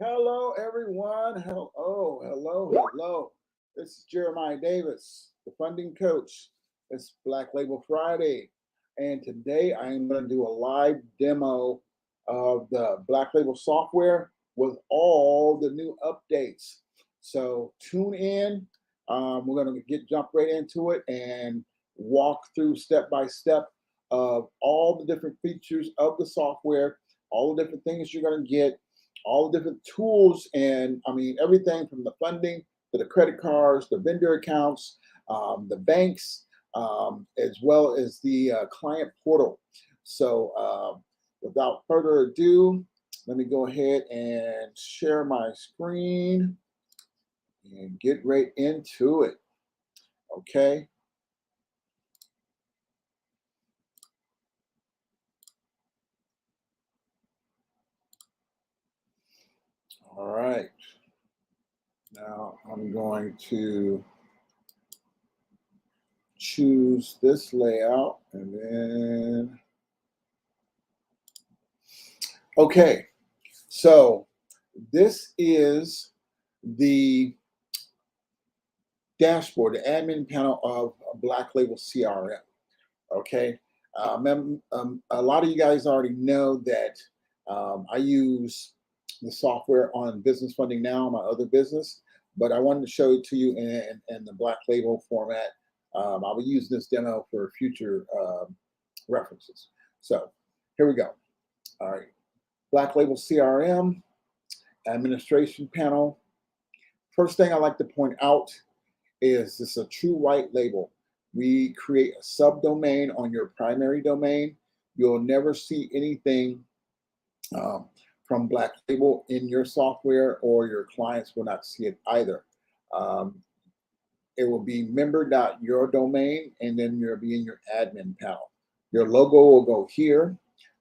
Hello, everyone. Hello. This is Jeremiah Davis, the funding coach. It's Black Label Friday. And today I am going to do a live demo of the Black Label software with all the new updates. So tune in. We're going to jump right into it and walk through step by step of all the different features of the software, all the different things you're going to get, all the different tools, and I mean everything from the funding to the credit cards, the vendor accounts, the banks, as well as the client portal. So without further ado, let me go ahead and share my screen and get right into it. Okay. All right. Now I'm going to choose this layout and then, okay. So this is the dashboard, the admin panel of Black Label CRM. Okay. A lot of you guys already know that I use the software on Business Funding Now, my other business, but I wanted to show it to you in the Black Label format. I'll be using this demo for future references. So here we go. All right. Black Label CRM, administration panel. First thing I like to point out is this a true white label. We create a subdomain on your primary domain. You'll never see anything from Black Label in your software, or your clients will not see it either. Um, it will be member.yourdomain, and then you'll be in your admin panel. Your logo will go here,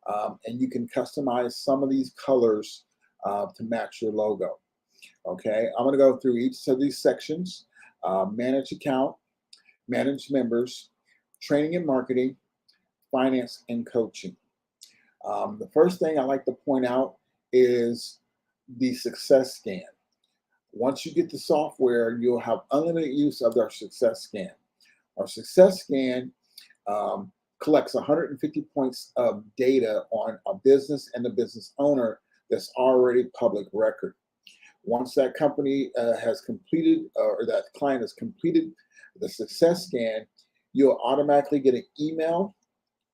and you can customize some of these colors to match your logo. Okay, I'm going to go through each of these sections. Manage account, manage members, training and marketing, finance and coaching. The first thing I like to point out is the success scan. Once you get the software, you'll have unlimited use of our success scan. Our success scan collects 150 points of data on a business and a business owner that's already public record. Once that company has completed, or that client has completed the success scan, you'll automatically get an email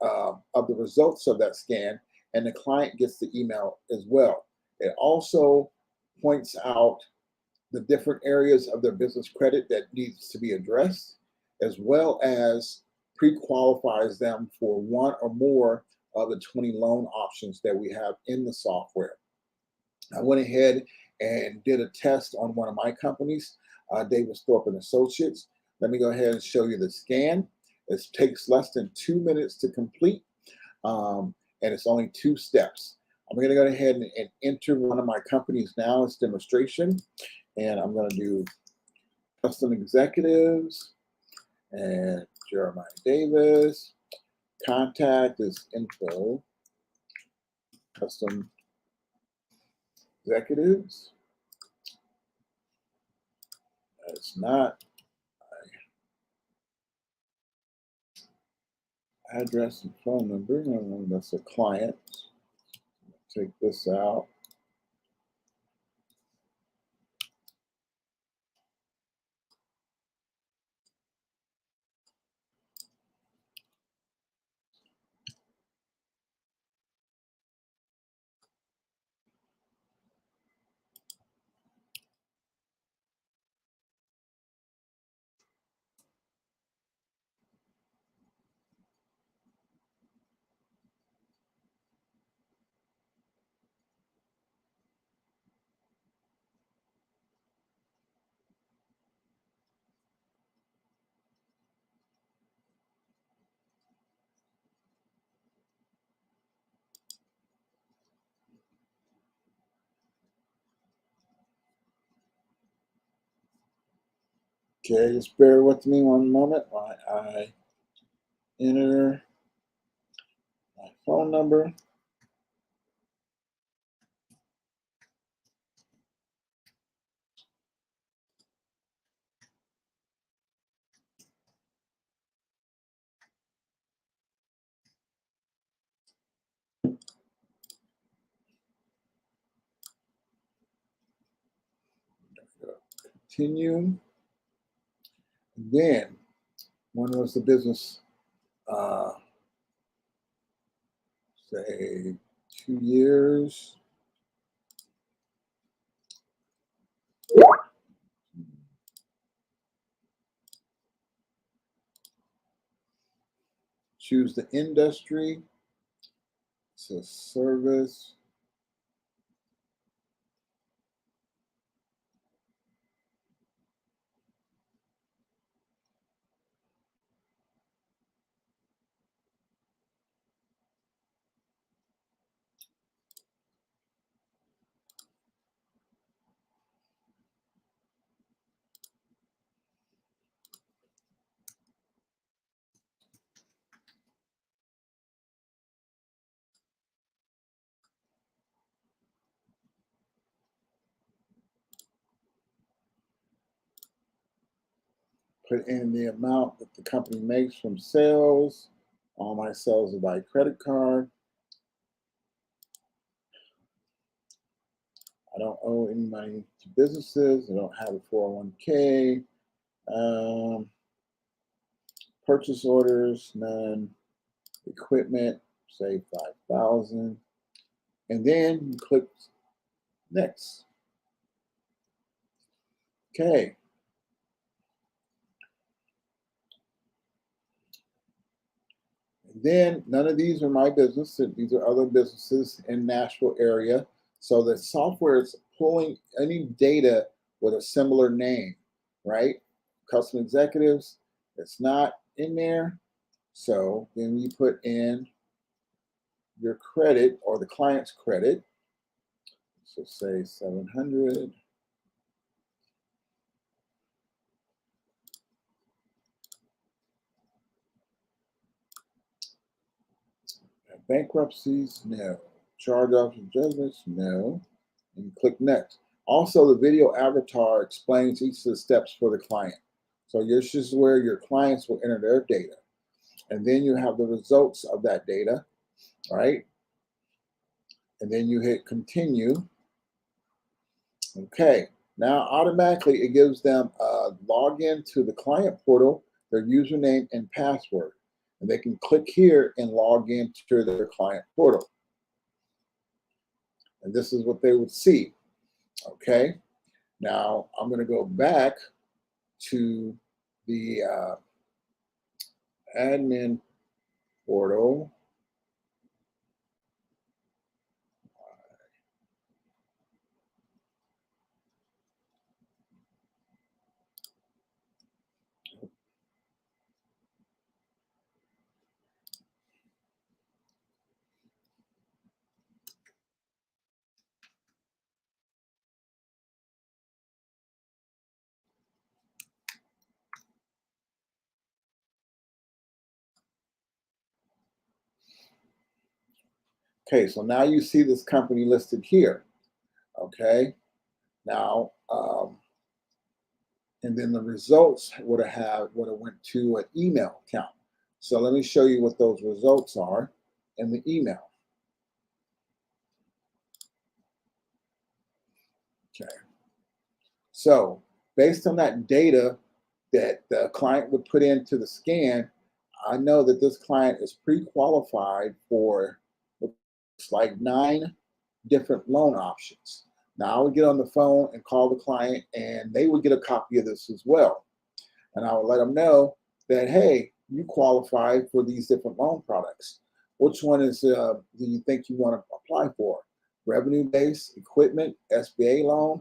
of the results of that scan, and the client gets the email as well. It also points out the different areas of their business credit that needs to be addressed, as well as pre-qualifies them for one or more of the 20 loan options that we have in the software. I went ahead and did a test on one of my companies, Davis Thorpe and Associates. Let me go ahead and show you the scan. It takes less than 2 minutes to complete, and it's only 2 steps. I'm going to go ahead and enter one of my companies now as demonstration, and I'm going to do custom executives and Jeremiah Davis. Contact is info, custom executives. It's not address and phone number. That's a client. Take this out. Okay, just bear with me one moment while I enter my phone number. Continue. Then, when was the business? Say 2 years. Choose the industry. So service. Put in the amount that the company makes from sales. All my sales are by credit card. I don't owe any money to businesses. I don't have a 401k. Purchase orders, none. Equipment, say 5,000. And then you click next. Okay. And then none of these are my business. These are other businesses in Nashville area. So the software is pulling any data with a similar name, right? Custom executives, it's not in there. So then you put in your credit or the client's credit. So say 700. Bankruptcies, no. Charge-offs and judgments, no. And click next. Also, the video avatar explains each of the steps for the client. So this is where your clients will enter their data. And then you have the results of that data, right? And then you hit continue. Okay, now automatically it gives them a login to the client portal, their username and password. And they can click here and log into their client portal. And this is what they would see. Okay, now I'm going to go back to the admin portal. Okay, so now you see this company listed here. Okay, now and then the results would have went to an email account. So let me show you what those results are in the email. Okay, so based on that data that the client would put into the scan, I know that this client is pre-qualified for looks like 9 different loan options. Now I would get on the phone and call the client and they would get a copy of this as well. And I would let them know that, hey, you qualify for these different loan products. Which one do you think you want to apply for? Revenue-based, equipment, SBA loan,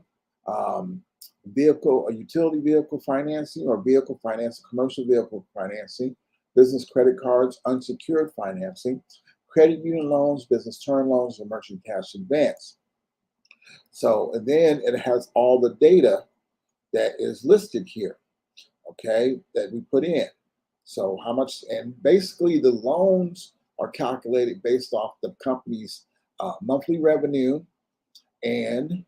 vehicle, a utility vehicle financing or vehicle financing, commercial vehicle financing, business credit cards, unsecured financing, credit union loans, business term loans, or merchant cash advance. So, and then it has all the data that is listed here, okay, that we put in. So how much, and basically the loans are calculated based off the company's monthly revenue and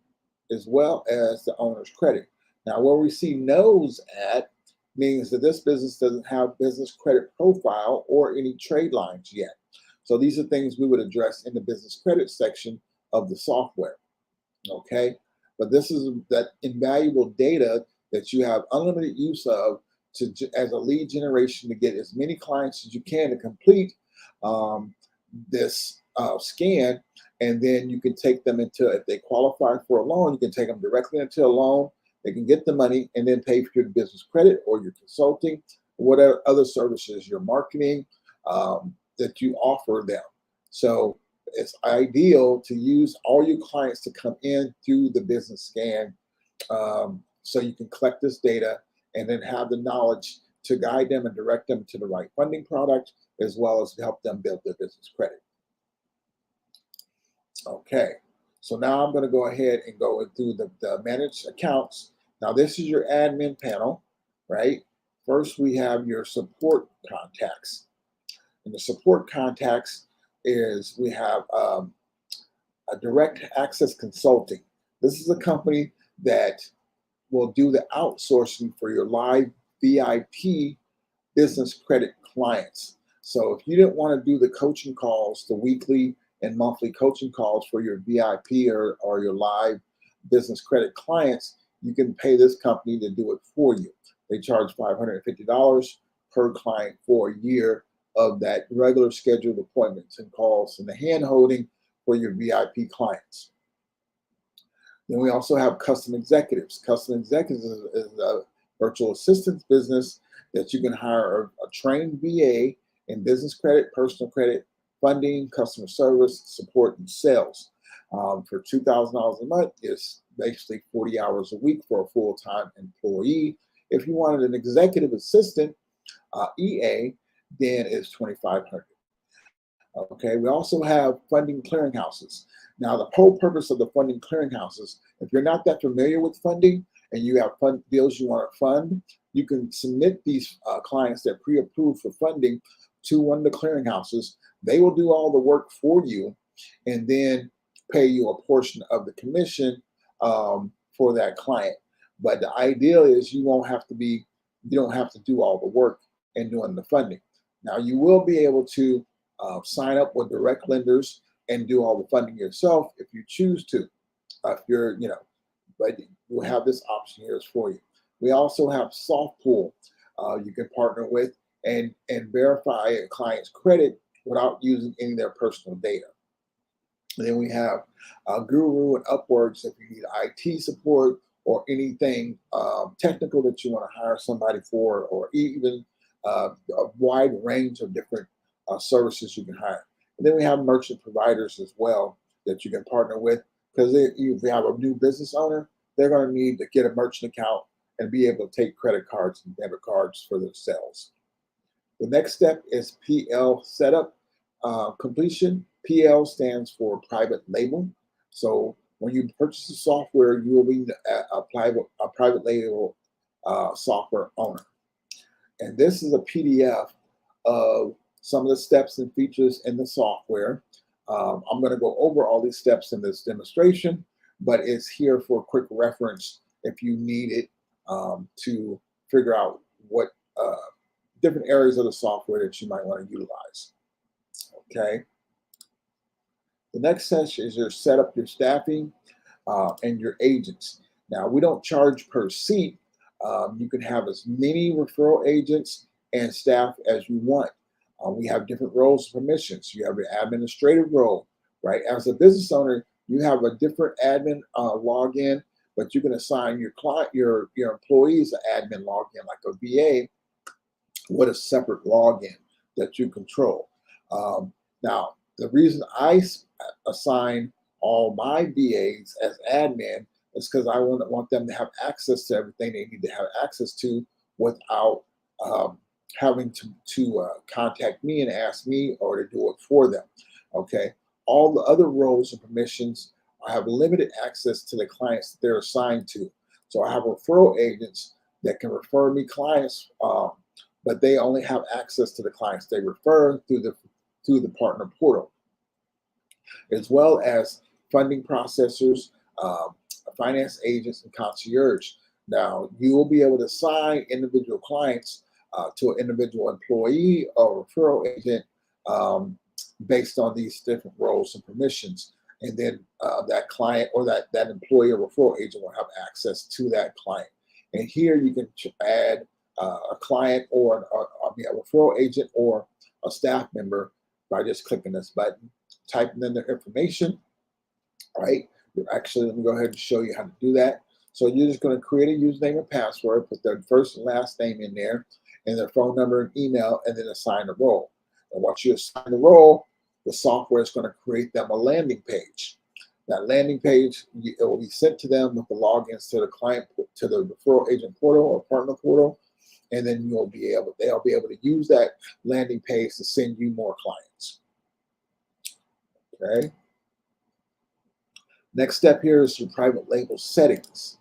as well as the owner's credit. Now, where we see no's at means that this business doesn't have business credit profile or any trade lines yet. So these are things we would address in the business credit section of the software, okay? But this is that invaluable data that you have unlimited use of as a lead generation to get as many clients as you can to complete this scan. And then you can take them into, if they qualify for a loan, you can take them directly into a loan. They can get the money and then pay for your business credit or your consulting, whatever other services, your marketing that you offer them. So it's ideal to use all your clients to come in through the business scan, so you can collect this data and then have the knowledge to guide them and direct them to the right funding product, as well as help them build their business credit. Okay, so now I'm going to go ahead and go through the managed accounts. Now this is your admin panel, right? First, we have your support contacts. And the support contacts is we have a direct access consulting. This is a company that will do the outsourcing for your live VIP business credit clients. So if you didn't want to do the coaching calls, the weekly and monthly coaching calls for your VIP or your live business credit clients, you can pay this company to do it for you. They charge $550 per client for a year of that regular scheduled appointments and calls and the hand holding for your VIP clients. Then we also have custom executives. Custom executives is a virtual assistance business that you can hire a trained VA in business credit, personal credit, funding, customer service, support, and sales. For $2,000 a month, it's basically 40 hours a week for a full-time employee. If you wanted an executive assistant, EA, then it's $2,500. Okay, we also have funding clearinghouses. Now, the whole purpose of the funding clearinghouses, if you're not that familiar with funding and you have fund deals you want to fund, you can submit these clients that pre-approved for funding to one of the clearinghouses. They will do all the work for you and then pay you a portion of the commission for that client. But the ideal is you don't have to do all the work in doing the funding. Now, you will be able to sign up with direct lenders and do all the funding yourself if you choose to. If you're, but we'll have this option here for you. We also have SoftPool you can partner with and verify a client's credit without using any of their personal data. And then we have Guru and Upworks if you need IT support or anything technical that you want to hire somebody for, or even a wide range of different services you can hire. And then we have merchant providers as well that you can partner with, because if you have a new business owner, they're going to need to get a merchant account and be able to take credit cards and debit cards for their sales. The next step is PL setup completion. PL stands for private label. So when you purchase the software, you will be a private label software owner. And this is a PDF of some of the steps and features in the software. I'm going to go over all these steps in this demonstration, but it's here for quick reference if you need it to figure out what different areas of the software that you might want to utilize. Okay. The next section is your set up your staffing and your agents. Now, we don't charge per seat. You can have as many referral agents and staff as you want. We have different roles and permissions. You have your administrative role, right? As a business owner, you have a different admin login, but you can assign your client, your employees an admin login, like a VA, with a separate login that you control. Now, the reason I assign all my VAs as admin is because I want them to have access to everything they need to have access to without having to contact me and ask me or to do it for them. Okay. All the other roles and permissions, I have limited access to the clients that they're assigned to. So I have referral agents that can refer me clients, but they only have access to the clients they refer through the partner portal, as well as funding processors, finance agents, and concierge. Now, you will be able to assign individual clients to an individual employee or referral agent based on these different roles and permissions. And then that client or that employee or referral agent will have access to that client. And here you can add a client or a referral agent or a staff member by just clicking this button, typing in their information, right? Actually, let me go ahead and show you how to do that. So you're just going to create a username and password, put their first and last name in there, and their phone number and email, and then assign a role. And once you assign the role, the software is going to create them a landing page. That landing page, it will be sent to them with the logins to the client, to the referral agent portal or partner portal, and then they'll be able to use that landing page to send you more clients. Okay. Next step here is your private label settings.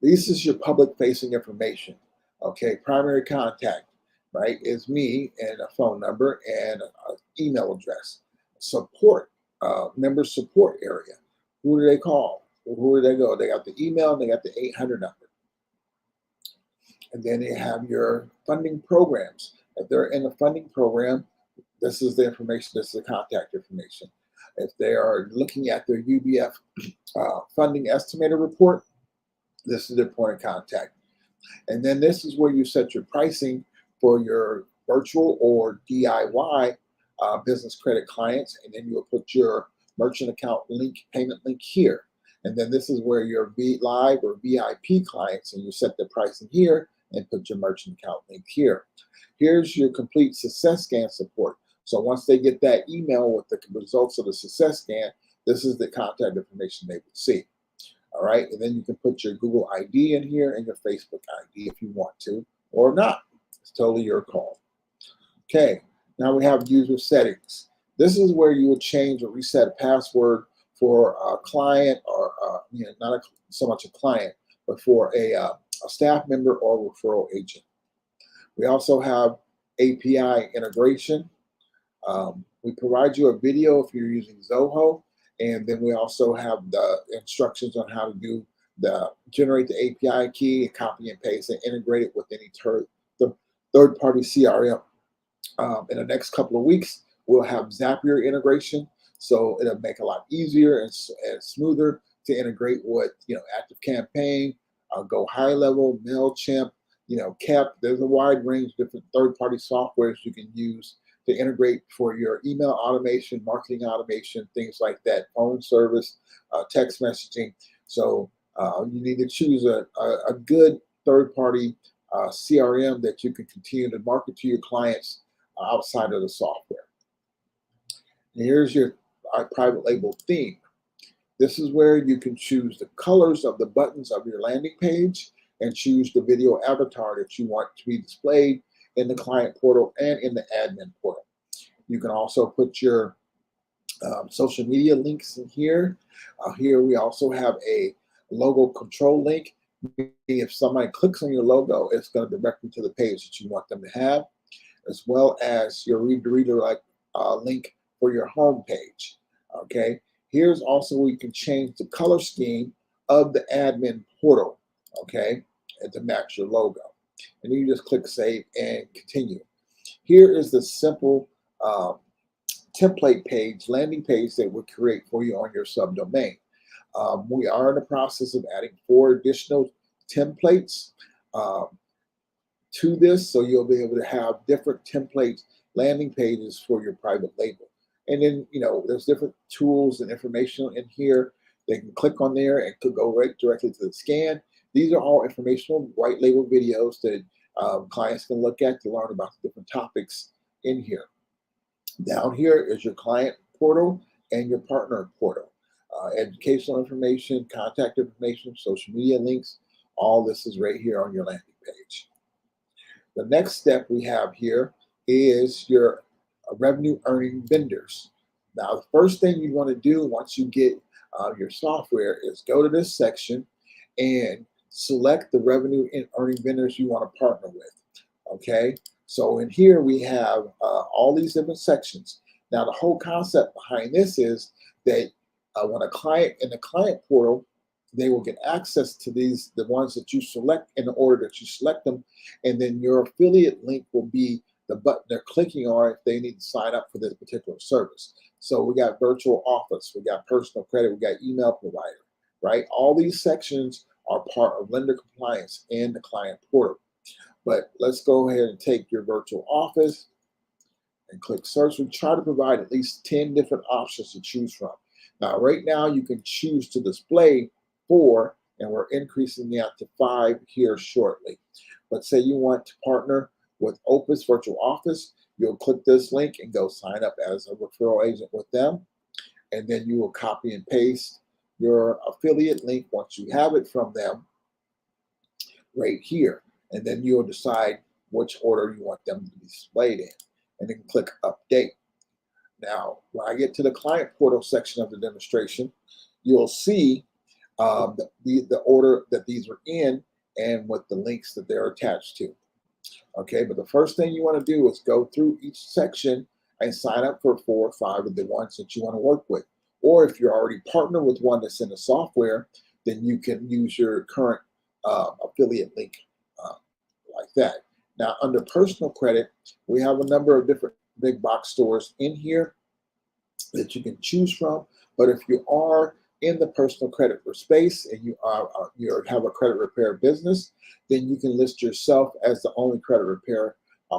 This is your public-facing information. Okay, primary contact, right, is me and a phone number and an email address. Support, member support area. Who do they call? Who do they go? They got the email and they got the 800 number. And then they have your funding programs. If they're in the funding program, this is the information, this is the contact information. If they are looking at their UBF funding estimator report, this is their point of contact. And then this is where you set your pricing for your virtual or DIY business credit clients. And then you'll put your merchant account link, payment link here. And then this is where your live or VIP clients, and you set the pricing here and put your merchant account link here. Here's your complete success scan support. So once they get that email with the results of the success scan, this is the contact information they would see. All right, and then you can put your Google ID in here and your Facebook ID if you want to, or not. It's totally your call. Okay, now we have user settings. This is where you would change or reset a password for a client, or not so much a client, but for a staff member or referral agent. We also have API integration. We provide you a video if you're using Zoho. And then we also have the instructions on how to generate the API key, and copy and paste and integrate it with any third-party CRM. In the next couple of weeks, we'll have Zapier integration, so it'll make it a lot easier and smoother to integrate with ActiveCampaign, Go High Level, Mailchimp, KEP. There's a wide range of different third-party softwares you can use to integrate for your email automation, marketing automation, things like that, phone service, text messaging. So you need to choose a good third-party CRM that you can continue to market to your clients outside of the software. And here's your private label theme. This is where you can choose the colors of the buttons of your landing page and choose the video avatar that you want to be displayed in the client portal and in the admin portal. You can also put your social media links in here. Here we also have a logo control link. If somebody clicks on your logo, it's going to direct them to the page that you want them to have, as well as your redirect link for your home page. Okay. Here's also where you can change the color scheme of the admin portal, okay, and to match your logo. And then you just click save and continue. Here is the simple template page, landing page that we'll create for you on your subdomain. We are in the process of adding 4 additional templates to this, so you'll be able to have different templates, landing pages for your private label. And then, there's different tools and information in here. They can click on there and could go right directly to the scan. These are all informational white label videos that clients can look at to learn about the different topics in here. Down here is your client portal and your partner portal. Educational information, contact information, social media links, all this is right here on your landing page. The next step we have here is your revenue earning vendors. Now, the first thing you want to do once you get your software is go to this section and select the revenue earning vendors you want to partner with. Okay, so in here we have all these different sections. Now, the whole concept behind this is that when a client in the client portal, they will get access to the ones that you select in the order that you select them, and then your affiliate link will be the button they're clicking on if they need to sign up for this particular service. So we got virtual office, we got personal credit, we got email provider, right? All these sections are part of lender compliance in the client portal. But let's go ahead and take your virtual office and click search. We try to provide at least 10 different options to choose from. Now, right now, you can choose to display 4, and we're increasing that to 5 here shortly. But say you want to partner with Opus Virtual Office, you'll click this link and go sign up as a referral agent with them. And then you will copy and paste your affiliate link once you have it from them right here. And then you'll decide which order you want them to be displayed in. And then click update. Now, when I get to the client portal section of the demonstration, you'll see the order that these are in and with the links that they're attached to. Okay, but the first thing you want to do is go through each section and sign up for 4 or 5 of the ones that you want to work with. Or if you're already partnered with one that's in the software, then you can use your current affiliate link like that. Now, under personal credit, we have a number of different big box stores in here that you can choose from. But if you are in the personal credit space and you have a credit repair business, then you can list yourself as the only credit repair,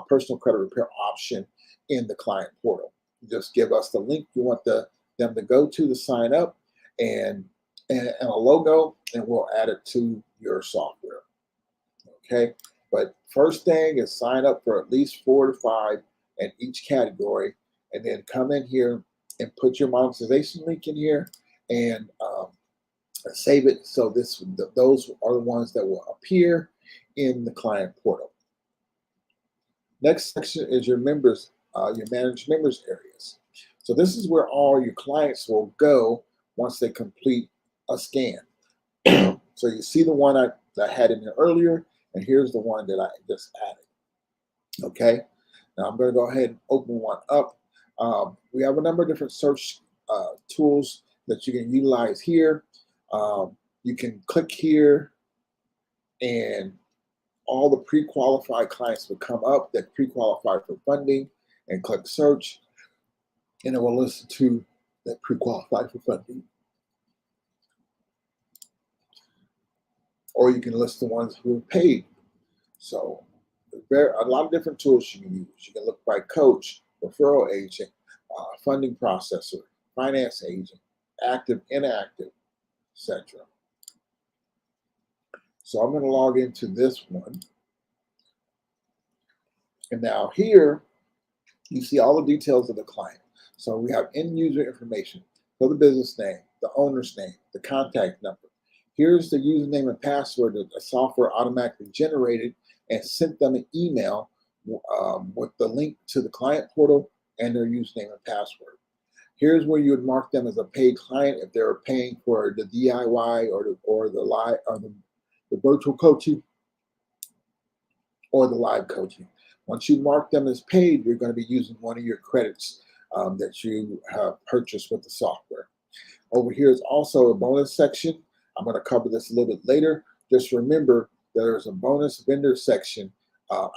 personal credit repair option in the client portal. Just give us the link you want them to go to sign up and a logo, and we'll add it to your software. Okay, but first thing is sign up for at least 4 to 5 in each category, and then come in here and put your monetization link in here and save it. So those are the ones that will appear in the client portal. Next section is your members, your managed members areas. So this is where all your clients will go once they complete a scan. So you see the one I had in there earlier, and here's the one that I just added. Okay, now I'm going to go ahead and open one up. We have a number of different search tools that you can utilize here. You can click here and all the pre-qualified clients will come up that pre-qualify for funding, and click search, and it will listen to that pre-qualify for funding. Or you can list the ones who are paid. So there are a lot of different tools you can use. You can look by coach, referral agent, funding processor, finance agent, active, inactive, etc. So I'm going to log into this one. And now here, you see all the details of the client. So we have end user information, so the business name, the owner's name, the contact number. Here's the username and password that the software automatically generated and sent them an email with the link to the client portal and their username and password. Here's where you would mark them as a paid client if they're paying for the DIY or the live or the virtual coaching or the live coaching. Once you mark them as paid, you're going to be using one of your credits that you have purchased with the software. Over here is also a bonus section. I'm going to cover this a little bit later. Just remember there's a bonus vendor section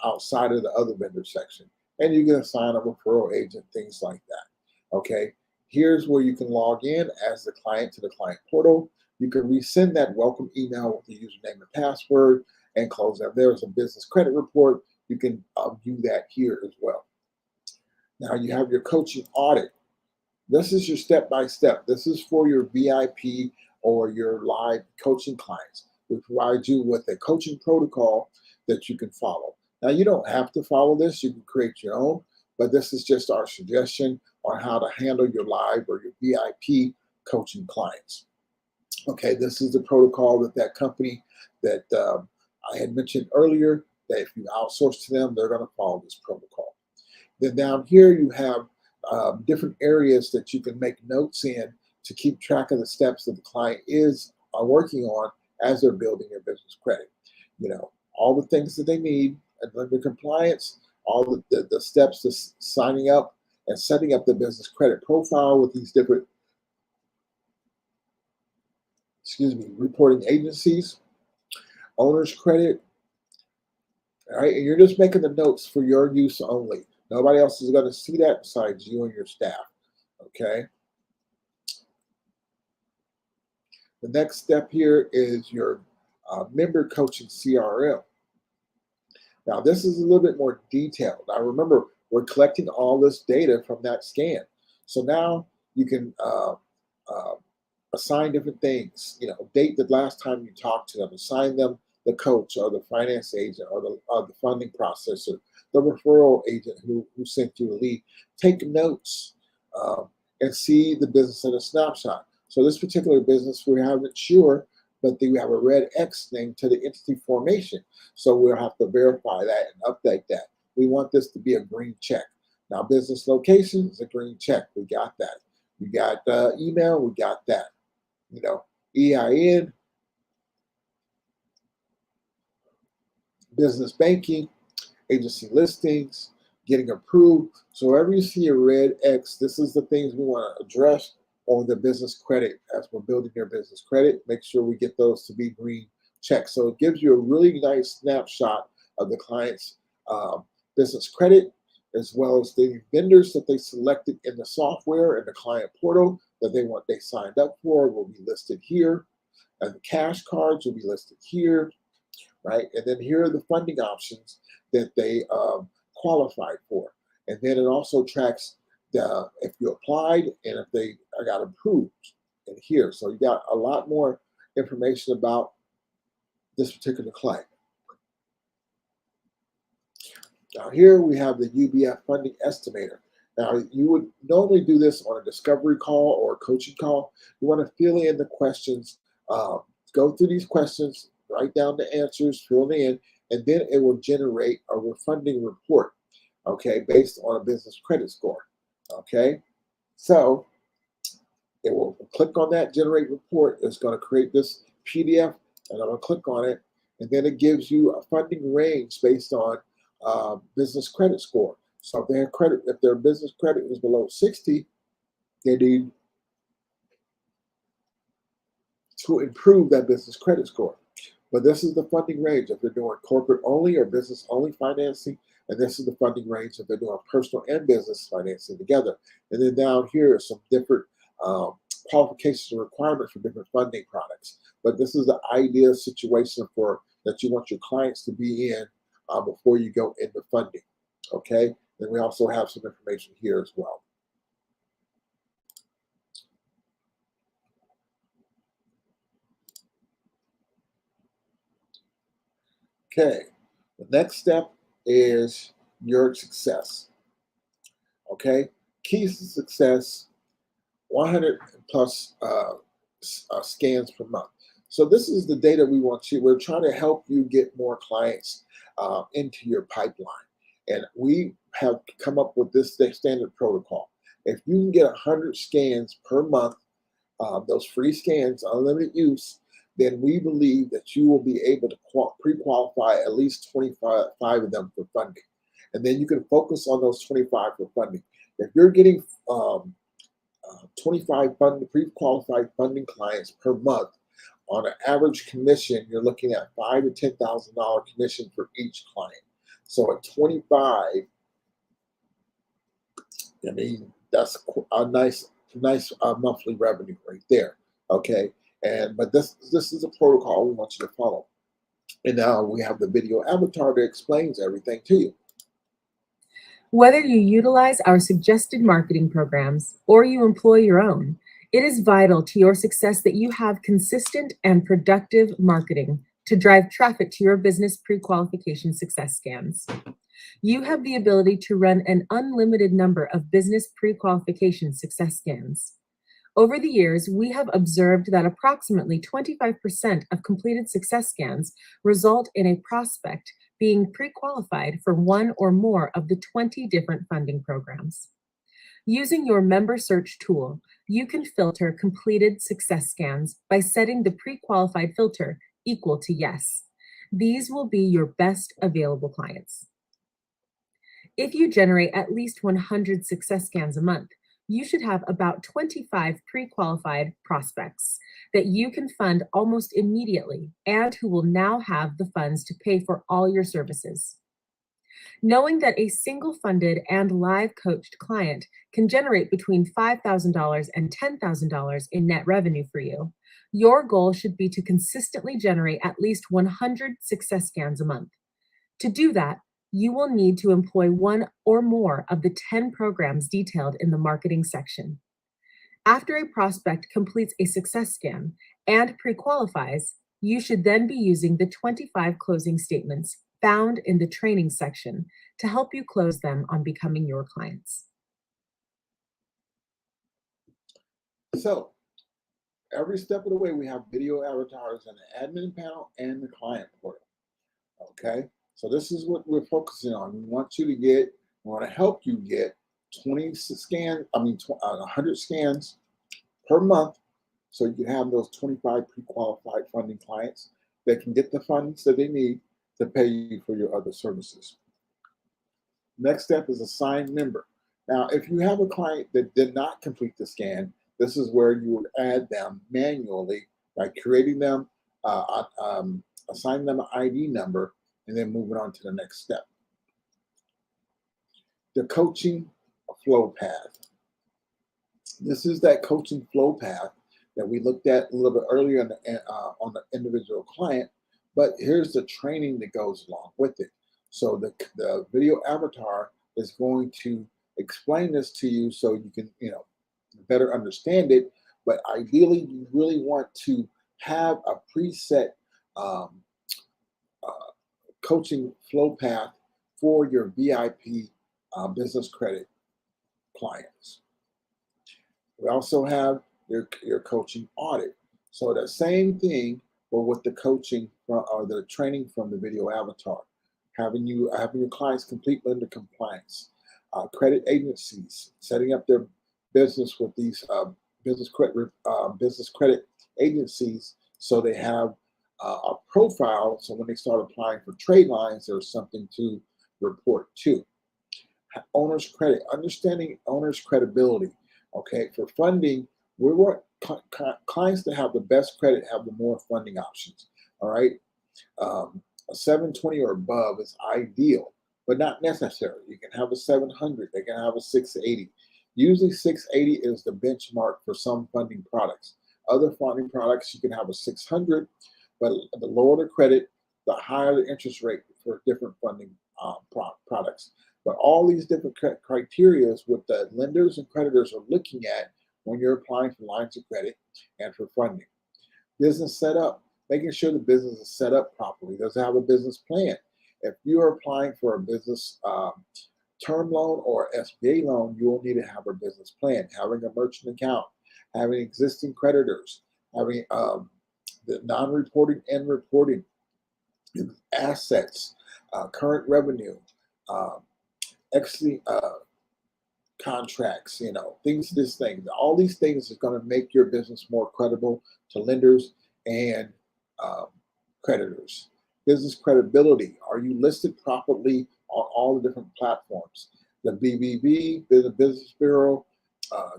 outside of the other vendor section. And you're going to sign a referral agent, things like that. Okay, here's where you can log in as the client to the client portal. You can resend that welcome email with the username and password and close that. There's a business credit report. You can view that here as well. Now you have your coaching audit. This is your step-by-step. This is for your VIP or your live coaching clients. We provide you with a coaching protocol that you can follow. Now you don't have to follow this. You can create your own, but this is just our suggestion on how to handle your live or your VIP coaching clients. Okay, this is the protocol that company that I had mentioned earlier, that if you outsource to them, they're going to follow this protocol. Then down here you have different areas that you can make notes in to keep track of the steps that the client is working on as they're building their business credit. You know, all the things that they need and lender compliance, all the steps to signing up and setting up the business credit profile with these different, reporting agencies, owner's credit. All right, and you're just making the notes for your use only. Nobody else is going to see that besides you and your staff. Okay. The next step here is your member coaching CRM. Now, this is a little bit more detailed. Now, remember, we're collecting all this data from that scan. So now you can uh, assign different things. Date the last time you talked to them, assign them the coach or the finance agent or the funding processor, the referral agent who sent you a lead. Take notes and see the business in a snapshot. So this particular business, we haven't sure, but we have a red X thing to the entity formation. So we'll have to verify that and update that. We want this to be a green check. Now, business location is a green check. We got that. We got email. We got that. EIN, business banking, agency listings, getting approved. So wherever you see a red X, this is the things we want to address on the business credit. As we're building your business credit, make sure we get those to be green checks. So it gives you a really nice snapshot of the client's business credit, as well as the vendors that they selected in the software and the client portal that they signed up for will be listed here. And the cash cards will be listed here, right? And then here are the funding options that they qualified for. And then it also tracks if you applied and if they got approved in here. So you got a lot more information about this particular client. Now here we have the UBF funding estimator. Now you would normally do this on a discovery call or a coaching call. You want to fill in the questions, go through these questions, write down the answers, fill them in, and then it will generate a funding report, okay, based on a business credit score, okay? So it will click on that generate report. It's going to create this PDF, and I'm going to click on it, and then it gives you a funding range based on business credit score. So if their business credit is below 60, they need to improve that business credit score. But this is the funding range if they're doing corporate only or business only financing, and this is the funding range if they're doing personal and business financing together. And then down here are some different qualifications and requirements for different funding products. But this is the ideal situation that you want your clients to be in before you go into funding, okay? Then we also have some information here as well. Okay, the next step is your success, okay? Keys to success, 100 plus scans per month. So this is the data we're trying to help you get more clients into your pipeline. And we have come up with this standard protocol. If you can get 100 scans per month, those free scans, unlimited use, then we believe that you will be able to pre-qualify at least 25 of them for funding. And then you can focus on those 25 for funding. If you're getting 25 pre-qualified funding clients per month, on an average commission, you're looking at $5,000 to $10,000 commission for each client. So at 25, I mean, that's a nice monthly revenue right there. Okay, but this is a protocol we want you to follow. And now we have the video avatar that explains everything to you. Whether you utilize our suggested marketing programs or you employ your own, it is vital to your success that you have consistent and productive marketing to drive traffic to your business pre-qualification success scans. You have the ability to run an unlimited number of business pre-qualification success scans. Over the years, we have observed that approximately 25% of completed success scans result in a prospect being pre-qualified for one or more of the 20 different funding programs. Using your member search tool, you can filter completed success scans by setting the pre-qualified filter equal to yes. These will be your best available clients. If you generate at least 100 success scans a month, you should have about 25 pre-qualified prospects that you can fund almost immediately and who will now have the funds to pay for all your services. Knowing that a single funded and live coached client can generate between $5,000 and $10,000 in net revenue for you, Your goal should be to consistently generate at least 100 success scans a month. To do that, you will need to employ one or more of the 10 programs detailed in the marketing section. After a prospect completes a success scan and pre-qualifies, you should then be using the 25 closing statements found in the training section to help you close them on becoming your clients. So every step of the way, we have video avatars in the admin panel and the client portal. Okay, so this is what we're focusing on. We want to help you get 100 scans per month, so you can have those 25 pre-qualified funding clients that can get the funds that they need to pay you for your other services. Next step is assign member. Now, if you have a client that did not complete the scan, this is where you would add them manually by creating them, assign them an ID number, and then moving on to the next step. The coaching flow path. This is that coaching flow path that we looked at a little bit earlier on the individual client, but here's the training that goes along with it. So the video avatar is going to explain this to you so you can better understand it. But ideally, you really want to have a preset coaching flow path for your VIP business credit clients. We also have your coaching audit. So the same thing, but with the coaching or the training from the video avatar, having your clients complete lender compliance, credit agencies setting up their business with these business credit agencies, so they have a profile. So when they start applying for trade lines, there's something to report to. Owner's credit, understanding owner's credibility. Okay, for funding, we want clients that have the best credit have the more funding options. All right, a 720 or above is ideal, but not necessary. You can have a 700. They can have a 680. Usually 680 is the benchmark for some funding products. Other funding products, you can have a 600, but the lower the credit, the higher the interest rate for different funding products. But all these different criteria is what the lenders and creditors are looking at when you're applying for lines of credit and for funding. Business setup, making sure the business is set up properly. Does it have a business plan? If you're applying for a business term loan or SBA loan, you will need to have a business plan, having a merchant account, having existing creditors, having the non-reporting and reporting assets, current revenue, contracts, all these things is going to make your business more credible to lenders and creditors. Business credibility. Are you listed properly on all the different platforms? The BBB, the Business Bureau,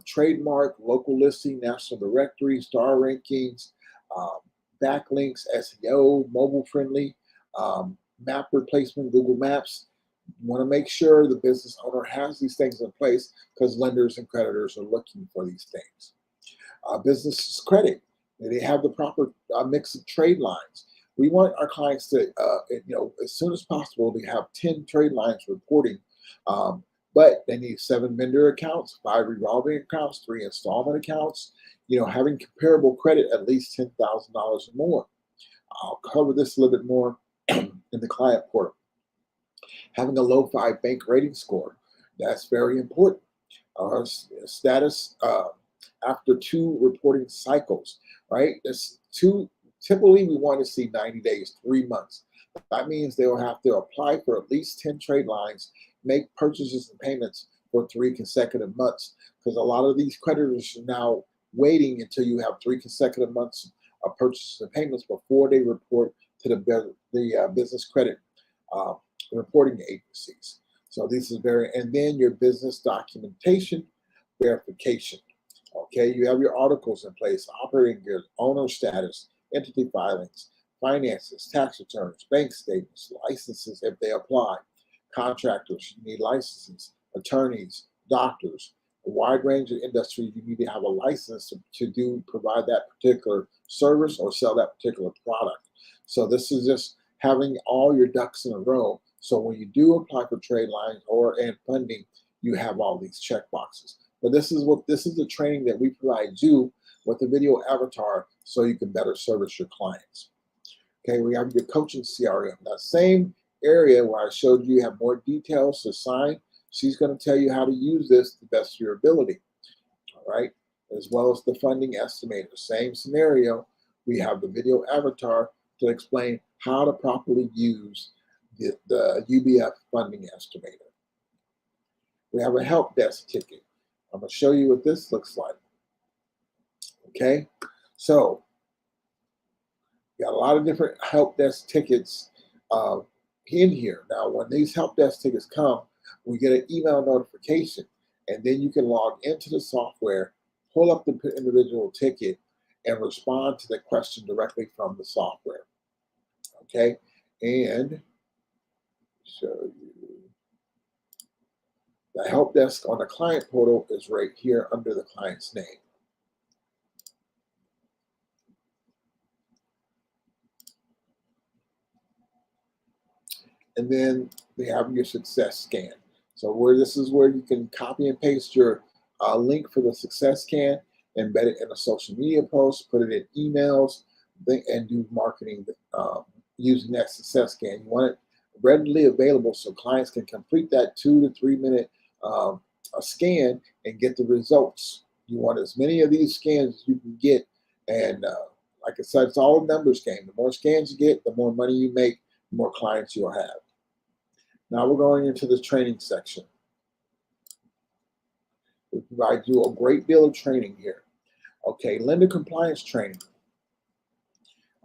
trademark, local listing, national directory, star rankings, backlinks, SEO, mobile friendly, map replacement, Google Maps. You want to make sure the business owner has these things in place because lenders and creditors are looking for these things. Business credit. They have the proper mix of trade lines. We want our clients to, as soon as possible, to have 10 trade lines reporting, but they need 7 vendor accounts, 5 revolving accounts, 3 installment accounts, having comparable credit at least $10,000 or more. I'll cover this a little bit more in the client portal. Having a low 5 bank rating score, that's very important. Status after 2 reporting cycles, right? Typically, we want to see 90 days, 3 months. That means they will have to apply for at least 10 trade lines, make purchases and payments for 3 consecutive months, because a lot of these creditors are now waiting until you have 3 consecutive months of purchases and payments before they report to the business credit reporting agencies. So this is and then your business documentation verification. Okay, you have your articles in place, operating gears, owner status, entity filings, finances, tax returns, bank statements, licenses if they apply, contractors, you need licenses, attorneys, doctors, a wide range of industries. You need to have a license to provide that particular service or sell that particular product. So this is just having all your ducks in a row. So when you do apply for trade lines and funding, you have all these check boxes. But this is the training that we provide you with the video avatar so you can better service your clients. Okay, we have your coaching CRM. That same area where I showed you have more details to sign, she's going to tell you how to use this to the best of your ability. All right, as well as the funding estimator. Same scenario. We have the video avatar to explain how to properly use the UBF funding estimator. We have a help desk ticket. I'm going to show you what this looks like. Okay, so we got a lot of different help desk tickets in here. Now, when these help desk tickets come, we get an email notification, and then you can log into the software, pull up the individual ticket, and respond to the question directly from the software. Okay, and show you the help desk on the client portal is right here under the client's name. And then they have your success scan. So this is where you can copy and paste your link for the success scan, embed it in a social media post, put it in emails, and do marketing using that success scan. You want it readily available so clients can complete that 2 to 3 minute scan and get the results. You want as many of these scans as you can get. And like I said, it's all a numbers game. The more scans you get, the more money you make, the more clients you'll have. Now we're going into the training section. We provide you a great deal of training here. Okay, lender compliance training.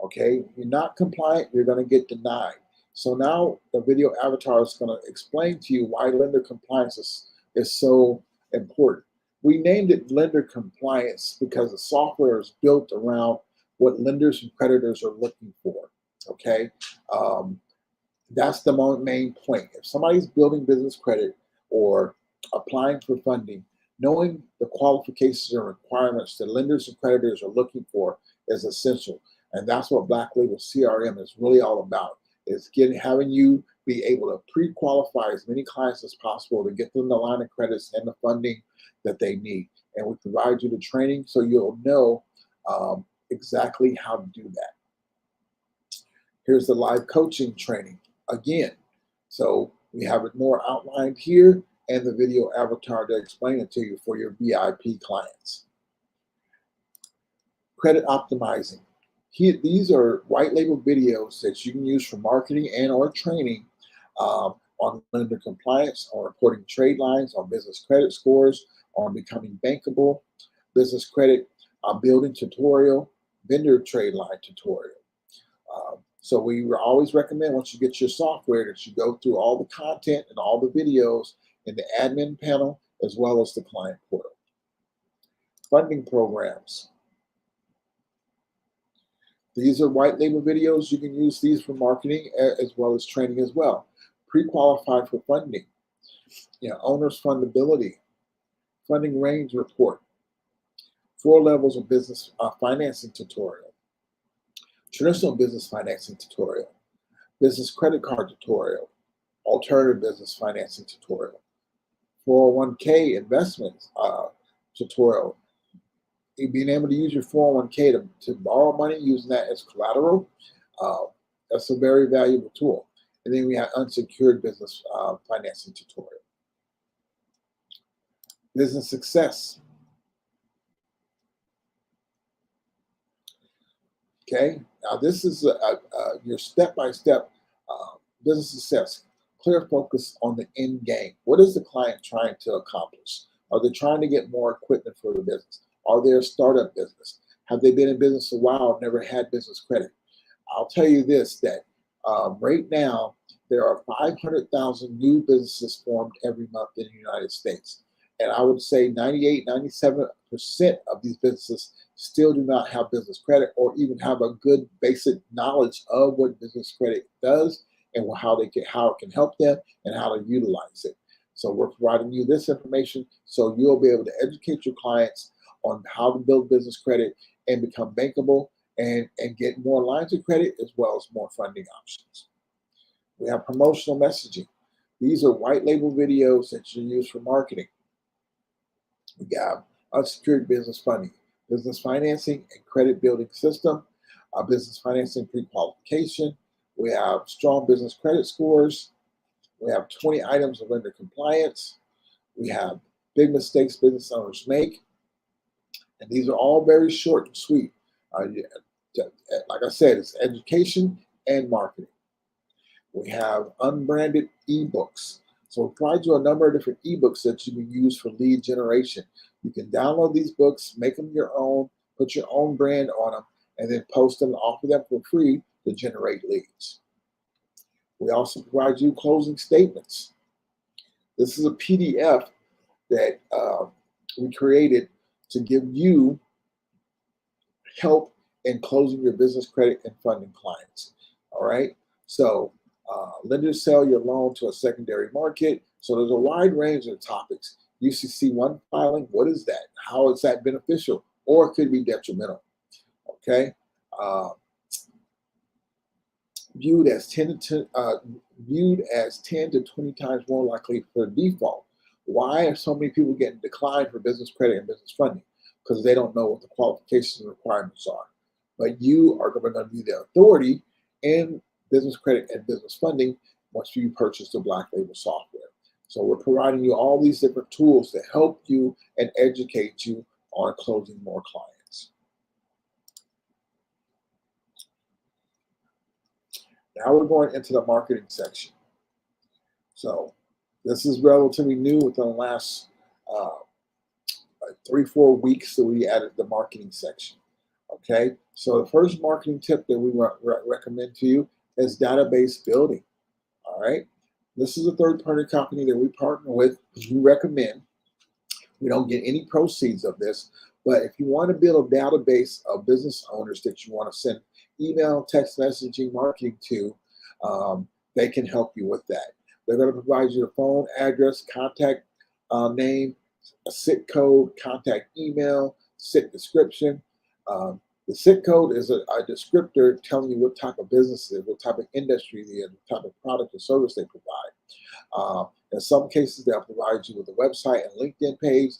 Okay, you're not compliant, you're going to get denied. So now the video avatar is going to explain to you why lender compliance is so important. We named it lender compliance because the software is built around what lenders and creditors are looking for. Okay, that's the main point. If somebody's building business credit or applying for funding, knowing the qualifications and requirements that lenders and creditors are looking for is essential. And that's what Black Label CRM is really all about, is having you be able to pre-qualify as many clients as possible to get them the line of credits and the funding that they need. And we provide you the training so you'll know exactly how to do that. Here's the live coaching training again. So we have it more outlined here and the video avatar to explain it to you for your VIP clients. Credit optimizing. These are white label videos that you can use for marketing and or training on lender compliance, on reporting trade lines, on business credit scores, on becoming bankable, business credit building tutorial, vendor trade line tutorial. So we always recommend once you get your software that you go through all the content and all the videos in the admin panel as well as the client portal. Funding programs. These are white label videos. You can use these for marketing as well as training as well. Pre-qualify for funding. Owner's fundability. Funding range report. 4 levels of business financing tutorial. Traditional business financing tutorial. Business credit card tutorial. Alternative business financing tutorial. 401k investments tutorial. Being able to use your 401k to borrow money, using that as collateral, that's a very valuable tool. And then we have unsecured business financing tutorial. Business success. Okay, now this is your step-by-step business success. Clear focus on the end game. What is the client trying to accomplish? Are they trying to get more equipment for the business? Are they a startup business? Have they been in business a while, never had business credit? I'll tell you this, that right now, there are 500,000 new businesses formed every month in the United States. And I would say 98, 97% of these businesses still do not have business credit or even have a good basic knowledge of what business credit does and how it can help them and how to utilize it. So we're providing you this information so you'll be able to educate your clients on how to build business credit and become bankable and get more lines of credit as well as more funding options. We have promotional messaging. These are white label videos that you use for marketing. We have unsecured business funding, business financing and credit building system, business financing pre-qualification. We have strong business credit scores. We have 20 items of lender compliance. We have big mistakes business owners make. And these are all very short and sweet. Like I said, it's education and marketing. We have unbranded ebooks. So we provide you a number of different ebooks that you can use for lead generation. You can download these books, make them your own, put your own brand on them, and then post them and offer them for free to generate leads. We also provide you closing statements. This is a PDF that we created to give you help in closing your business credit and funding clients. All right. So lenders sell your loan to a secondary market. So there's a wide range of topics. UCC 1 filing, what is that? How is that beneficial or it could be detrimental? Okay. Viewed as 10 to 20 times more likely for default. Why are so many people getting declined for business credit and business funding? Because they don't know what the qualifications and requirements are. But you are going to be the authority in business credit and business funding once you purchase the Black Label software. So we're providing you all these different tools to help you and educate you on closing more clients. Now we're going into the marketing section. So this is relatively new within the last 3-4 weeks that we added the marketing section. Okay, so the first marketing tip that we recommend to you is database building. All right, this is a third-party company that we partner with. We recommend. We don't get any proceeds of this, but if you want to build a database of business owners that you want to send email, text messaging, marketing to, they can help you with that. They're going to provide you the phone, address, contact name, a SIC code, contact email, SIC description. The SIC code is a descriptor telling you what type of business it is, what type of industry it is, what type of product or service they provide. In some cases, they'll provide you with a website and LinkedIn page,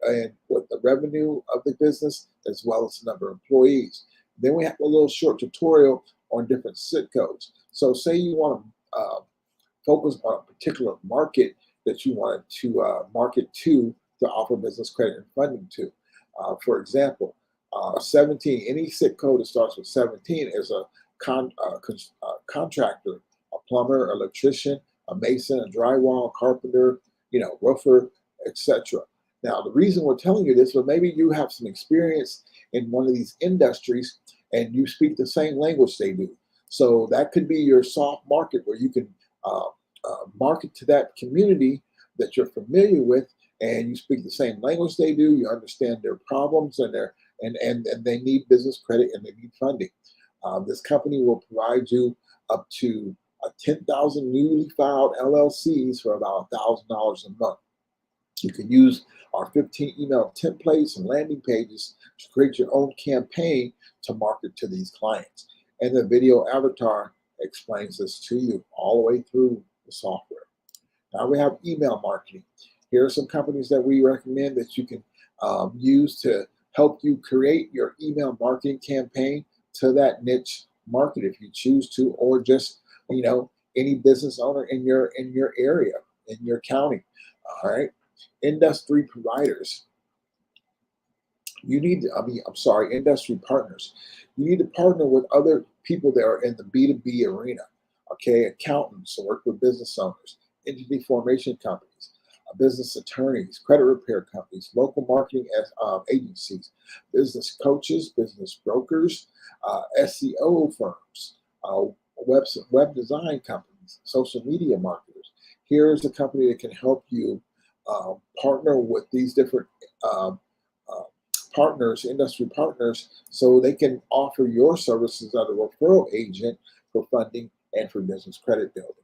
and with the revenue of the business, as well as the number of employees. Then we have a little short tutorial on different SIC codes. So say you want to focus on a particular market that you want to market to offer business credit and funding to. For example, 17, any SIC code that starts with 17 is a contractor, a plumber, electrician, a mason, a drywall, carpenter, roofer, etc. Now, the reason we're telling you this, but maybe you have some experience in one of these industries and you speak the same language they do. So that could be your soft market where you can market to that community that you're familiar with, and you speak the same language they do. You understand their problems and they need business credit and they need funding. This company will provide you up to 10,000 newly filed LLCs for about $1,000 a month. You can use our 15 email templates and landing pages to create your own campaign to market to these clients. And the video avatar explains this to you all the way through the software. Now we have email marketing. Here are some companies that we recommend that you can use to help you create your email marketing campaign to that niche market if you choose to, or just any business owner in your area, in your county. All right, industry providers. Industry partners. You need to partner with other people that are in the B2B arena. Okay, accountants who work with business owners, entity formation companies, business attorneys, credit repair companies, local marketing agencies, business coaches, business brokers, SEO firms, web design companies, social media marketers. Here's a company that can help you partner with these different partners, industry partners, so they can offer your services as a referral agent for funding and for business credit building.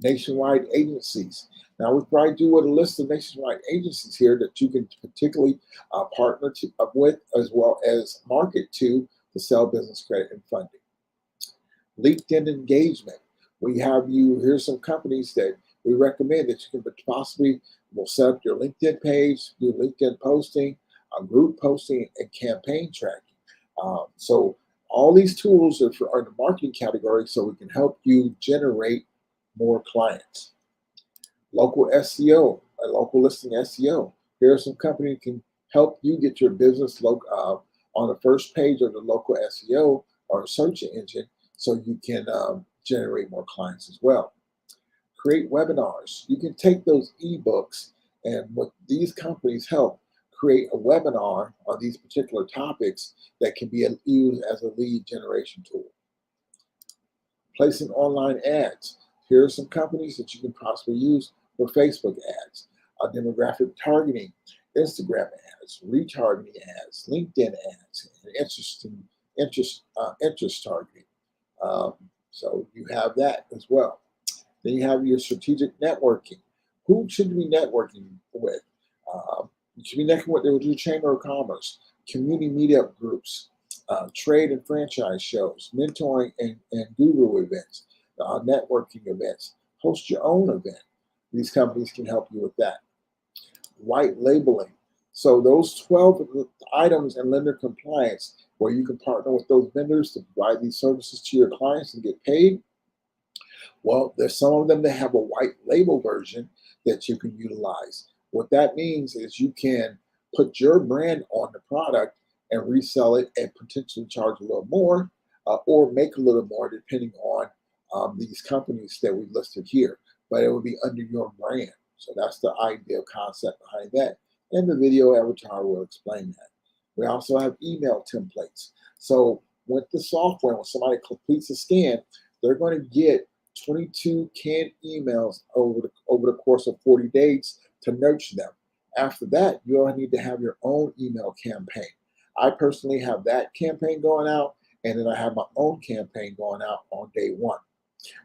nationwide agencies. Now, we provide you with a list of nationwide agencies here that you can particularly partner with, as well as market to sell business credit and funding. LinkedIn engagement. Here's some companies that we recommend that you can possibly will set up your LinkedIn page, do LinkedIn posting, group posting, and campaign tracking. So all these tools are in the marketing category, so we can help you generate more clients. Local SEO, a local listing SEO. Here are some companies that can help you get your business on the first page of the local SEO or search engine, so you can generate more clients as well. Create webinars. You can take those ebooks, and what these companies help create a webinar on these particular topics that can be used as a lead generation tool. Placing online ads. Here are some companies that you can possibly use for Facebook ads, demographic targeting, Instagram ads, retargeting ads, LinkedIn ads, and interest targeting. So you have that as well. Then you have your strategic networking. Who should you be networking with? You should be networking with your Chamber of Commerce, community meetup groups, trade and franchise shows, mentoring and guru events, networking events. Host your own event. These companies can help you with that. White labeling. So those 12 items in lender compliance, where you can partner with those vendors to provide these services to your clients and get paid. Well, there's some of them that have a white label version that you can utilize. What that means is you can put your brand on the product and resell it and potentially charge a little more or make a little more depending on these companies that we listed here. But it will be under your brand. So that's the ideal concept behind that. And the video avatar will explain that. We also have email templates. So with the software, when somebody completes a scan, they're going to get 22 canned emails over the course of 40 days to nurture them. After that, you'll need to have your own email campaign. I personally have that campaign going out, and then I have my own campaign going out on day one.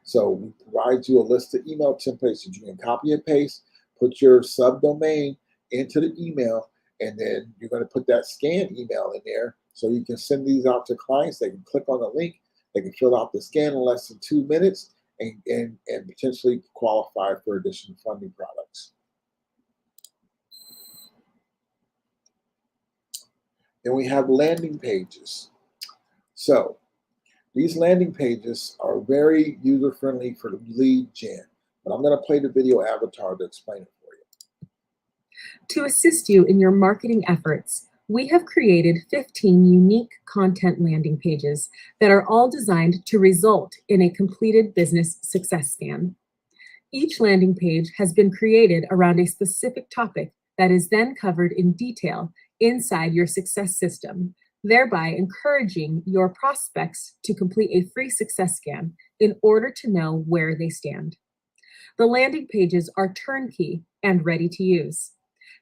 So we provide you a list of email templates that you can copy and paste, put your subdomain into the email, and then you're going to put that scan email in there so you can send these out to clients. They can click on the link, they can fill out the scan in less than 2 minutes, and potentially qualify for additional funding products. Then we have landing pages. So these landing pages are very user-friendly for lead gen, but I'm going to play the video avatar to explain it for you. To assist you in your marketing efforts, we have created 15 unique content landing pages that are all designed to result in a completed business success scan. Each landing page has been created around a specific topic that is then covered in detail inside your success system, thereby encouraging your prospects to complete a free success scan in order to know where they stand. The landing pages are turnkey and ready to use.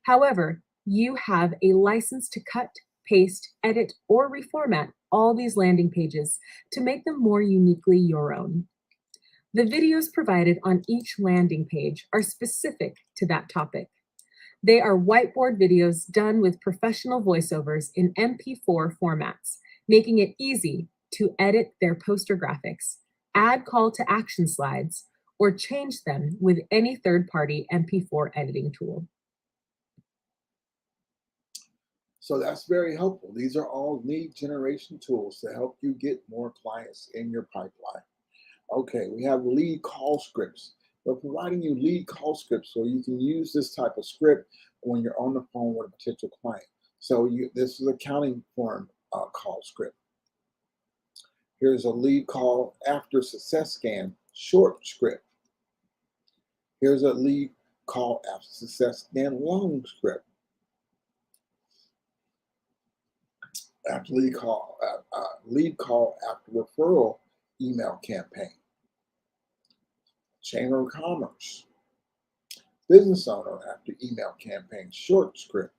However, you have a license to cut, paste, edit, or reformat all these landing pages to make them more uniquely your own. The videos provided on each landing page are specific to that topic. They are whiteboard videos done with professional voiceovers in MP4 formats, making it easy to edit their poster graphics, add call to action slides, or change them with any third-party MP4 editing tool. So that's very helpful. These are all lead generation tools to help you get more clients in your pipeline. Okay, we have lead call scripts. We're providing you lead call scripts so you can use this type of script when you're on the phone with a potential client. So this is accounting firm call script. Here's a lead call after success scan short script. Here's a lead call after success scan long script. After lead call after referral email campaign. Chamber of Commerce. Business owner after email campaign short script.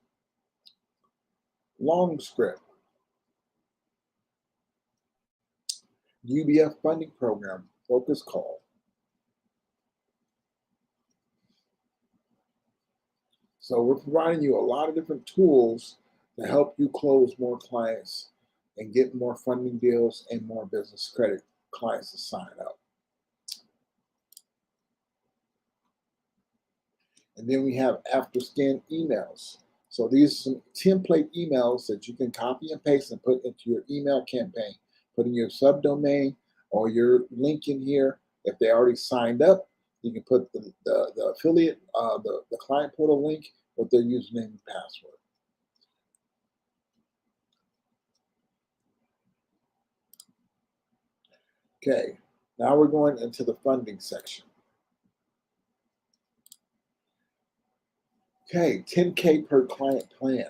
Long script. UBF funding program focus call. So we're providing you a lot of different tools to help you close more clients and get more funding deals and more business credit clients to sign up. And then we have after scan emails. So these are some template emails that you can copy and paste and put into your email campaign. Put in your subdomain or your link in here. If they already signed up, you can put the affiliate, the client portal link with their username and password. Okay, now we're going into the funding section. Okay, 10K per client plan.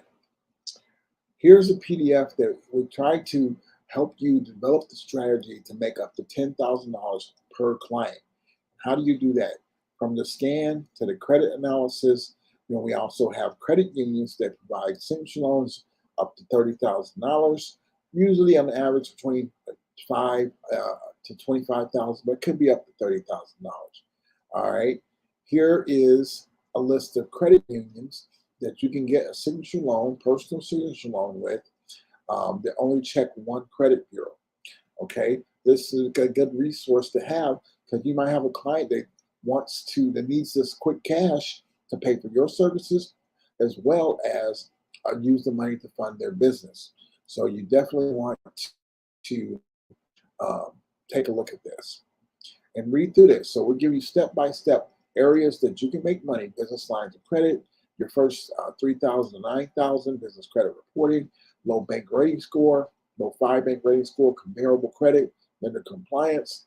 Here's a PDF that we try to help you develop the strategy to make up to $10,000 per client. How do you do that? From the scan to the credit analysis, we also have credit unions that provide signature loans up to $30,000, usually on average between 5 to 25,000, but it could be up to $30,000. All right, here is a list of credit unions that you can get a signature loan, personal signature loan with, that only check one credit bureau. Okay, this is a good resource to have because you might have a client that needs this quick cash to pay for your services as well as use the money to fund their business. So you definitely want to take a look at this and read through this. So we'll give you step-by-step areas that you can make money, business lines of credit, your first 3,000 to 9,000, business credit reporting, low bank rating score, low 5 bank rating score, comparable credit, lender compliance,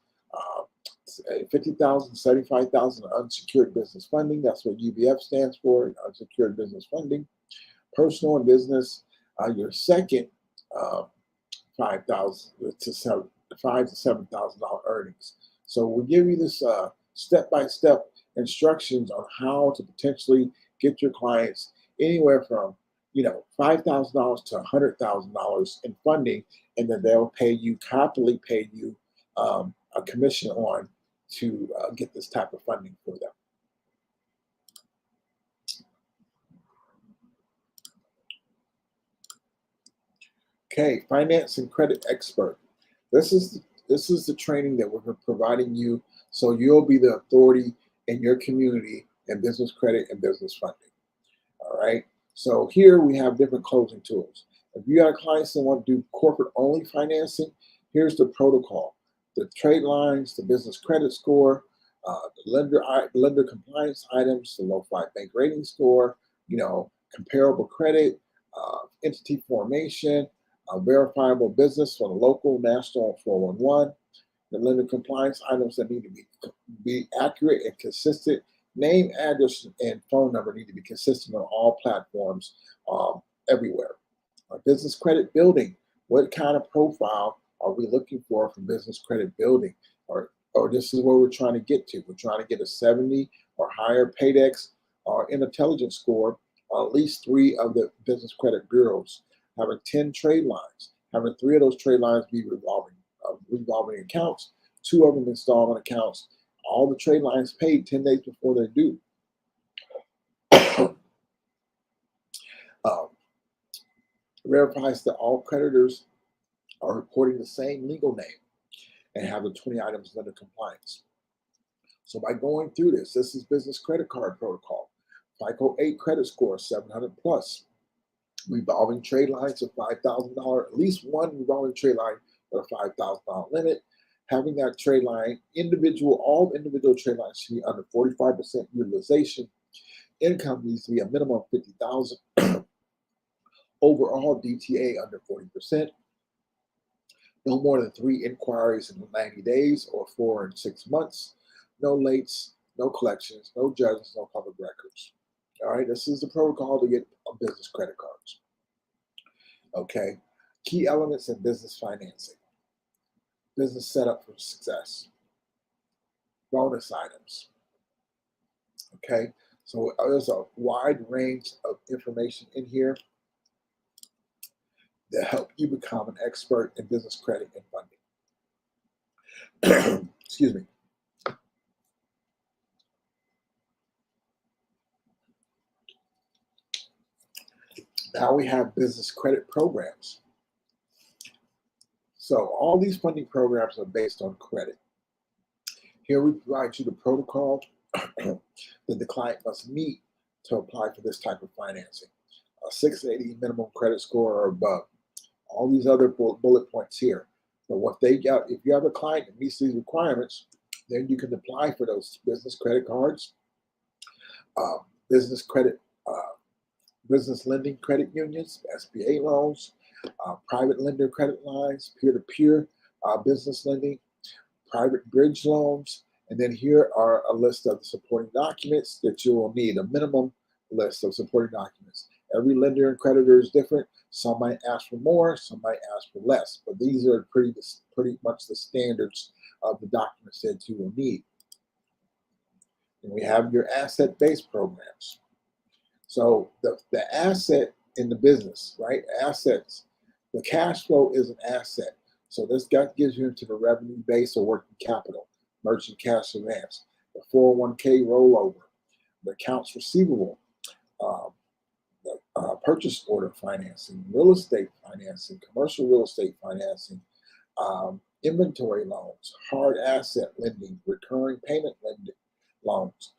50,000, 75,000 unsecured business funding. That's what UBF stands for, unsecured business funding. Personal and business, your second 5,000 to $7,000 earnings. So we'll give you this step-by-step instructions on how to potentially get your clients anywhere from $5,000 to $100,000 in funding, and then they'll happily pay you a commission on to get this type of funding for them. Okay, finance and credit expert. This is the training that we're providing you, so you'll be the authority in your community in business credit and business funding. All right. So here we have different closing tools. If you got clients that want to do corporate only financing, here's the protocol: the trade lines, the business credit score, the lender compliance items, the low 5 bank rating score, comparable credit, entity formation, verifiable business for the local, national, and 411. The lender compliance items that need to be accurate and consistent. Name, address, and phone number need to be consistent on all platforms, everywhere. Business credit building. What kind of profile are we looking for business credit building? Or this is where we're trying to get to. We're trying to get a 70 or higher PAYDEX or intelligence score on at least 3 of the business credit bureaus, having 10 trade lines, having 3 of those trade lines be revolving accounts, 2 of them installment accounts, all the trade lines paid 10 days before they're due. Verifies that all creditors are reporting the same legal name and have the 20 items under compliance. So by going through this is business credit card protocol. FICO 8 credit score, 700 plus. Revolving trade lines of $5,000, at least one revolving trade line with a $5,000 limit. Having that trade line, all individual trade lines should be under 45% utilization. Income needs to be a minimum of $50,000. Overall DTA under 40%. No more than 3 inquiries in 90 days or 4 in 6 months. No lates, no collections, no judgments, no public records. All right, this is the protocol to get business credit cards. Okay, key elements in business financing. Business setup for success. Bonus items. Okay, so there's a wide range of information in here that help you become an expert in business credit and funding. Excuse me. Now we have business credit programs. So all these funding programs are based on credit. Here we provide you the protocol that the client must meet to apply for this type of financing. A 680 minimum credit score or above. All these other bullet points here. But what they got, if you have a client that meets these requirements, then you can apply for those business credit cards, uh, business credit, business lending credit unions, SBA loans, private lender credit lines, peer-to-peer business lending, private bridge loans, and then here are a list of the supporting documents that you will need, a minimum list of supporting documents. Every lender and creditor is different. Some might ask for more, some might ask for less, but these are pretty much the standards of the documents that you will need. And we have your asset-based programs. So the asset in the business, right? Assets, the cash flow is an asset. So this gives you into the revenue base or working capital, merchant cash advance, the 401k rollover, the accounts receivable, purchase order financing, real estate financing, commercial real estate financing, inventory loans, hard asset lending, recurring payment lending loans,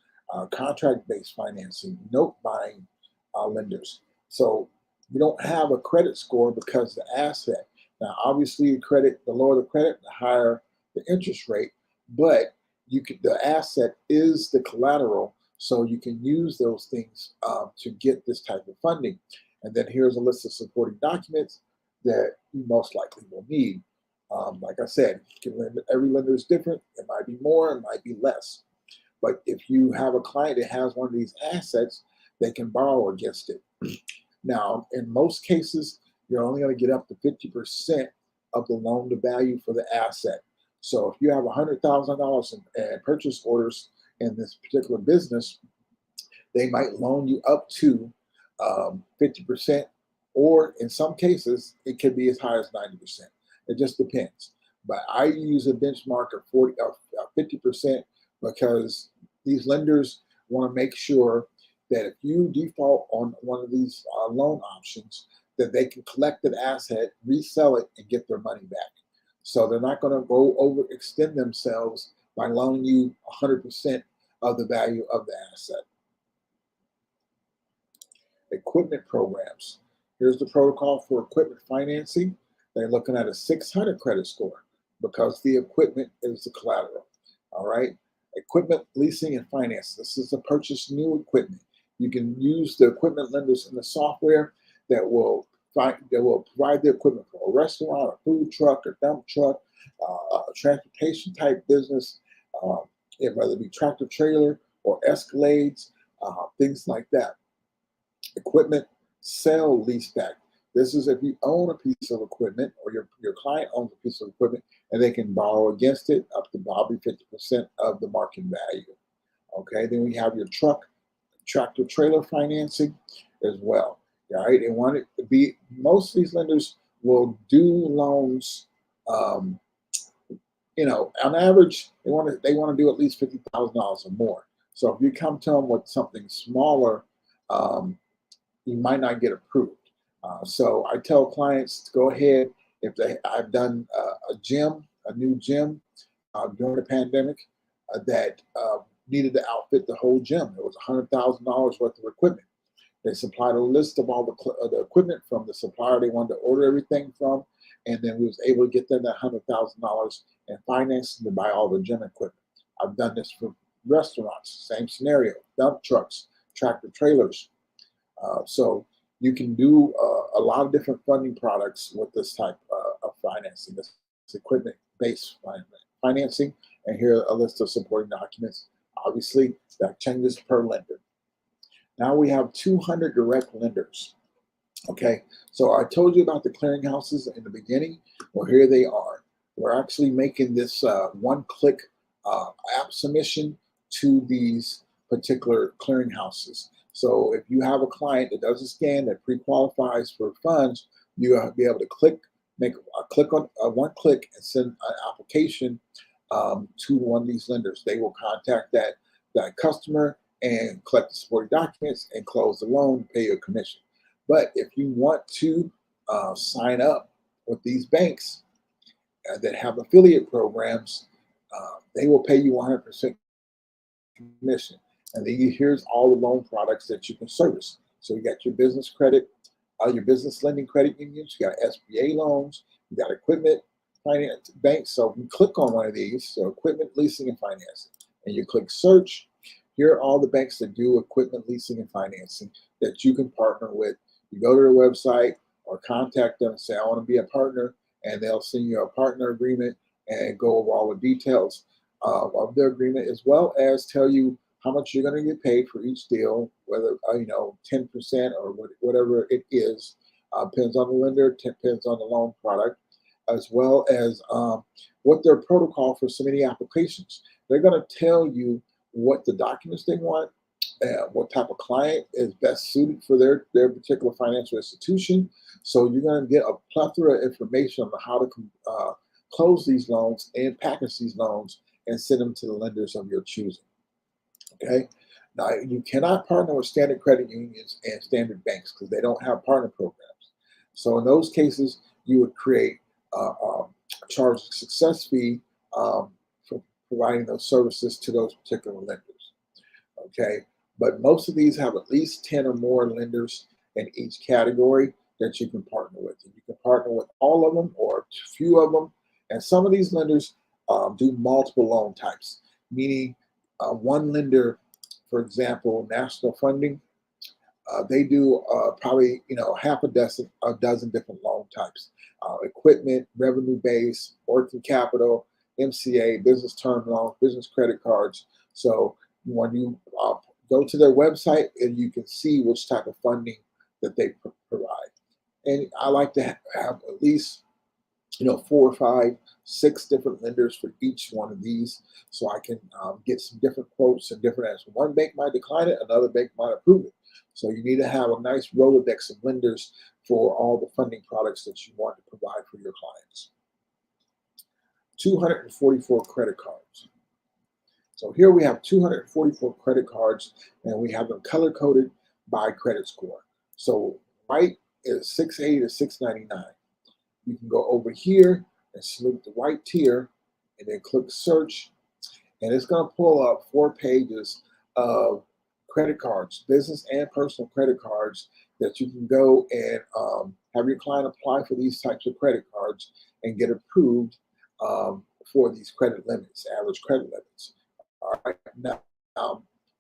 contract-based financing, note buying lenders. So you don't have a credit score because the asset. Now, obviously, the lower the credit, the higher the interest rate, but the asset is the collateral, so you can use those things to get this type of funding. And then here's a list of supporting documents that you most likely will need. Like I said, every lender is different. It might be more, it might be less. But if you have a client that has one of these assets, they can borrow against it. Now, in most cases, you're only going to get up to 50% of the loan to value for the asset. So if you have $100,000 in purchase orders in this particular business, they might loan you up to 50%, or in some cases, it could be as high as 90%. It just depends. But I use a benchmark of 50% because these lenders want to make sure that if you default on one of these loan options, that they can collect an asset, resell it, and get their money back. So they're not going to go overextend themselves by loaning you 100% of the value of the asset. Equipment programs. Here's the protocol for equipment financing. They're looking at a 600 credit score because the equipment is the collateral. All right. Equipment leasing and finance. This is to purchase new equipment. You can use the equipment lenders in the software that will provide the equipment for a restaurant, a food truck, a dump truck, a transportation type business, whether it be tractor trailer or Escalades, things like that. Equipment sale leaseback. This is if you own a piece of equipment or your client owns a piece of equipment and they can borrow against it up to probably 50% of the market value. Okay, then we have your tractor trailer financing as well. All right, they want it to be, most of these lenders will do loans, on average, they want to do at least $50,000 or more. So if you come to them with something smaller, you might not get approved. So I tell clients to go ahead. I've done a new gym during the pandemic that needed to outfit the whole gym. It was $100,000 worth of equipment. They supplied a list of all the equipment from the supplier they wanted to order everything from, and then we was able to get them that $100,000 and financing to buy all the gym equipment. I've done this for restaurants, same scenario, dump trucks, tractor trailers. So you can do a lot of different funding products with this type of financing, this equipment-based financing. And here are a list of supporting documents. Obviously, that changes per lender. Now we have 200 direct lenders. Okay, so I told you about the clearinghouses in the beginning. Well, here they are. We're actually making this one-click app submission to these particular clearinghouses. So if you have a client that does a scan that pre-qualifies for funds, you'll be able to make a click on one click and send an application to one of these lenders. They will contact that customer and collect the supporting documents and close the loan, pay your commission. But if you want to sign up with these banks that have affiliate programs, they will pay you 100% commission. And then here's all the loan products that you can service. So you got your business credit, your business lending credit unions, you got SBA loans, you got equipment finance banks. So you click on one of these, so equipment leasing and financing, and you click search. Here are all the banks that do equipment leasing and financing that you can partner with. You go to their website or contact them and say, I want to be a partner, and they'll send you a partner agreement and go over all the details of their agreement, as well as tell you how much you're going to get paid for each deal, whether 10% or whatever it is. Depends on the lender, depends on the loan product, as well as what their protocol for submitting applications. They're going to tell you what the documents they want, what type of client is best suited for their particular financial institution. So you're going to get a plethora of information on how to close these loans and package these loans and send them to the lenders of your choosing. Okay. Now, you cannot partner with standard credit unions and standard banks because they don't have partner programs. So in those cases, you would create charge a success fee for providing those services to those particular lenders. Okay. But most of these have at least 10 or more lenders in each category that you can partner with. And you can partner with all of them or a few of them. And some of these lenders do multiple loan types, meaning one lender, for example, National Funding, they do probably half a dozen different loan types: equipment, revenue-based, working capital, MCA, business term loan, business credit cards. So when you go to their website, and you can see which type of funding that they provide. And I like to have at least 4 or 5, 6 different lenders for each one of these, so I can get some different quotes and different answers. One bank might decline it, another bank might approve it. So you need to have a nice Rolodex of lenders for all the funding products that you want to provide for your clients. 244 credit cards. So here we have 244 credit cards, and we have them color-coded by credit score. So white is 680 to 699. You can go over here and select the white tier and then click search, and it's going to pull up 4 pages of credit cards, business and personal credit cards, that you can go and have your client apply for these types of credit cards and get approved for these credit limits, average credit limits. All right, now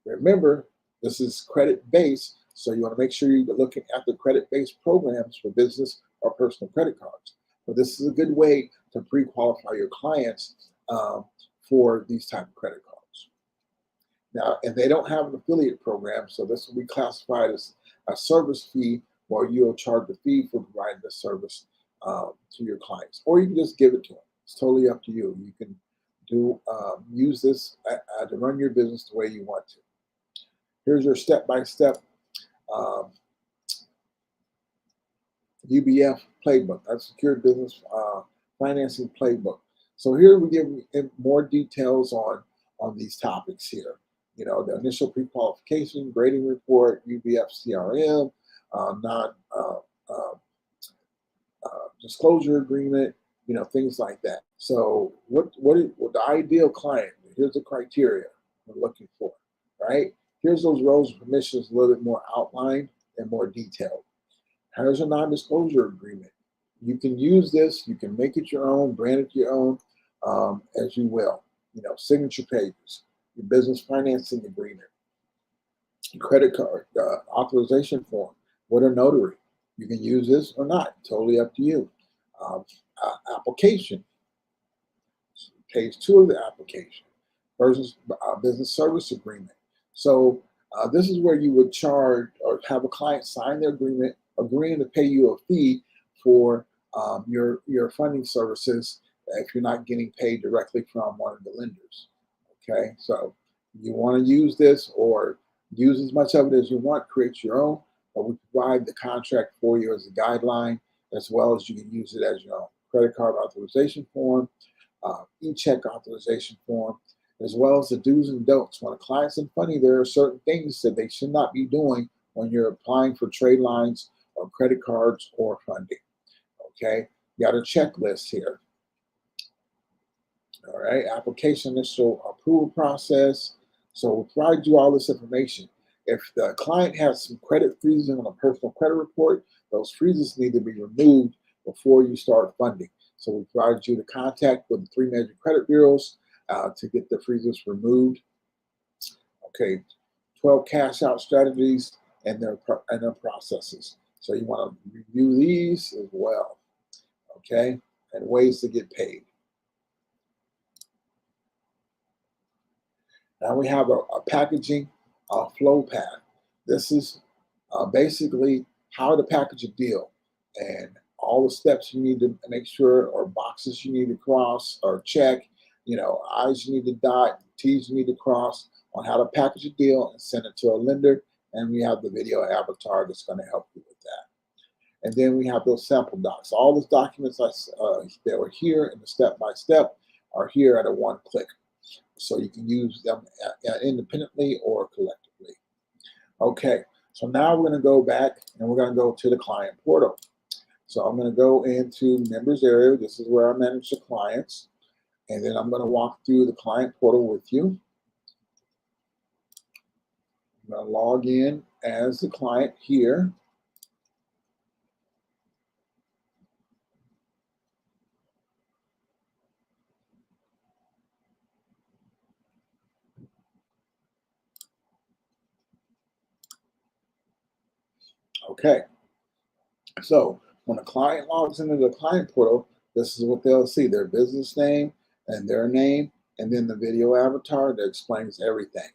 remember, this is credit based, so you want to make sure you're looking at the credit based programs for business or personal credit cards. But this is a good way to pre-qualify your clients for these type of credit cards. Now, and they don't have an affiliate program, so this will be classified as a service fee, where you'll charge a fee for providing the service to your clients, or you can just give it to them. It's totally up to you. You can use this to run your business the way you want to. Here's your step-by-step UBF playbook. That's Secured Business Financing Playbook. So here we give more details on these topics here. The initial pre-qualification, grading report, UBF CRM, disclosure agreement, things like that. So what the ideal client? Here's the criteria we're looking for, right? Here's those roles and permissions a little bit more outlined and more detailed. Here's a non-disclosure agreement. You can use this, you can make it your own, brand it your own, as you will. Signature pages, your business financing agreement, your credit card, authorization form, what a notary. You can use this or not, totally up to you. Application, page 2 of the application, versus business service agreement. So this is where you would charge or have a client sign their agreement, agreeing to pay you a fee for your funding services if you're not getting paid directly from one of the lenders. Okay, so you want to use this or use as much of it as you want, create your own, but we provide the contract for you as a guideline, as well as you can use it as your own. Credit card authorization form, e-check authorization form, as well as the do's and don'ts. When a client's in funding, there are certain things that they should not be doing when you're applying for trade lines or credit cards or funding. Okay, you got a checklist here. All right, application initial approval process. So we'll provide you all this information. If the client has some credit freezing on a personal credit report, those freezes need to be removed before you start funding. So we provide you the contact with the 3 major credit bureaus to get the freezes removed. Okay, 12 cash out strategies and their processes. So you want to review these as well. Okay, and ways to get paid. Now we have a packaging flow path. This is basically how to package a deal and all the steps you need to make sure, or boxes you need to cross or check, I's you need to dot, T's you need to cross on how to package a deal and send it to a lender. And we have the video avatar that's going to help you with that. And then we have those sample docs. All those documents that were here in the step-by-step are here at a one click. So you can use them independently or collectively. Okay, so now we're going to go back and we're going to go to the client portal. So I'm going to go into members area. This is where I manage the clients. And then I'm going to walk through the client portal with you. I'm going to log in as the client here. Okay, so when a client logs into the client portal, this is what they'll see: their business name and their name, and then the video avatar that explains everything.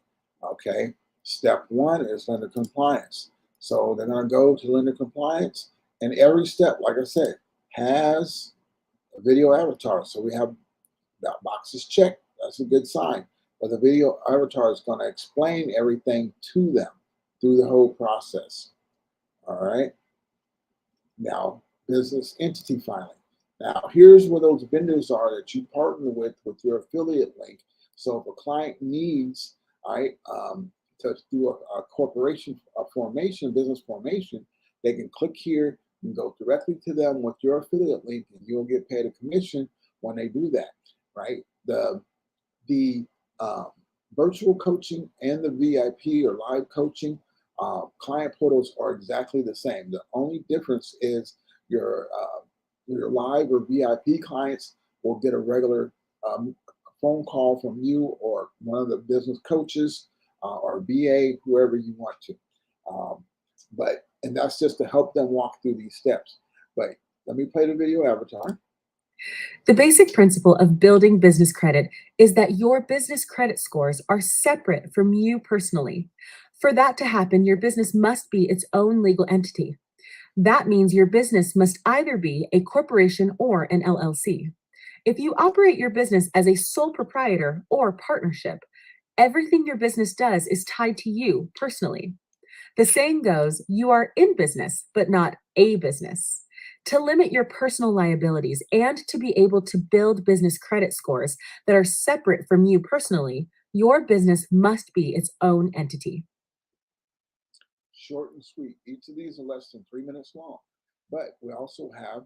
Okay, step 1 is lender compliance. So they're going to go to lender compliance, and every step, like I said, has a video avatar. So we have that boxes checked. That's a good sign. But the video avatar is going to explain everything to them through the whole process. All right. Now, business entity filing. Now, here's where those vendors are that you partner with your affiliate link. So if a client needs, to do a corporation formation, business formation, they can click here and go directly to them with your affiliate link, and you'll get paid a commission when they do that, right? The virtual coaching and the VIP or live coaching client portals are exactly the same. The only difference is your live or VIP clients will get a regular phone call from you or one of the business coaches or BA, whoever you want to. And that's just to help them walk through these steps. But let me play the video avatar. The basic principle of building business credit is that your business credit scores are separate from you personally. For that to happen, your business must be its own legal entity. That means your business must either be a corporation or an LLC. If you operate your business as a sole proprietor or partnership, everything your business does is tied to you personally. The saying goes, you are in business, but not a business. To limit your personal liabilities and to be able to build business credit scores that are separate from you personally, your business must be its own entity. Short and sweet. Each of these are less than 3 minutes long. But we also have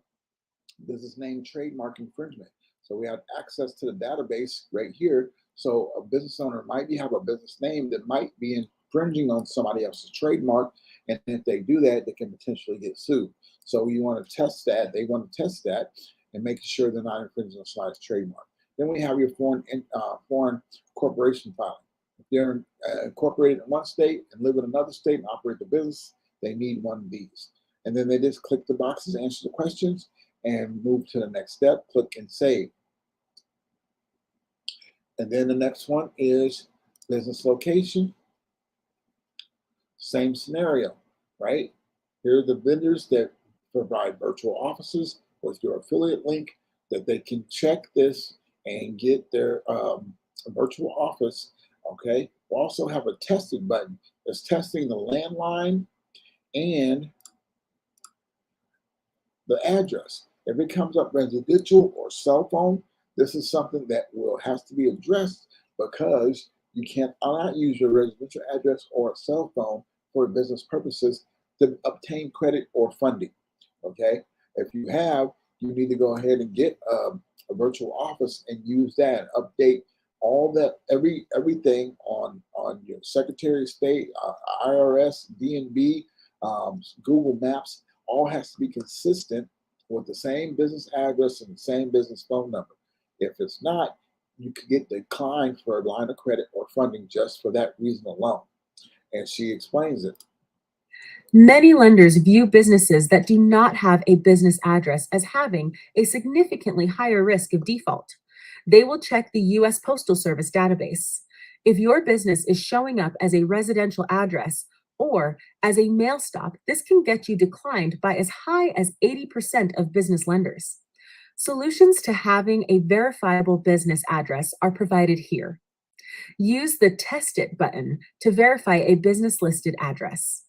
business name trademark infringement. So we have access to the database right here. So a business owner might have a business name that might be infringing on somebody else's trademark. And if they do that, they can potentially get sued. So you want to test that. They want to test that and make sure they're not infringing on somebody's trademark. Then we have your foreign corporation filing. If they're incorporated in one state and live in another state and operate the business, they need one of these. And then they just click the boxes, answer the questions, and move to the next step, click and save. And then the next one is business location. Same scenario, right? Here are the vendors that provide virtual offices with your affiliate link that they can check this and get their virtual office. Okay, we also have a testing button that's testing the landline and the address. If it comes up residential or cell phone, this is something that has to be addressed because you cannot use your residential address or a cell phone for business purposes to obtain credit or funding. Okay, if you have, you need to go ahead and get a virtual office and use that. Update all that everything on your Secretary of State, IRS, DNB, Google Maps. All has to be consistent with the same business address and the same business phone number. If it's not, you could get declined for a line of credit or funding just for that reason alone. And she explains it. Many lenders view businesses that do not have a business address as having a significantly higher risk of default. They will check the U.S. Postal Service database. If your business is showing up as a residential address or as a mail stop, this can get you declined by as high as 80% of business lenders. Solutions to having a verifiable business address are provided here. Use the Test It button to verify a business listed address.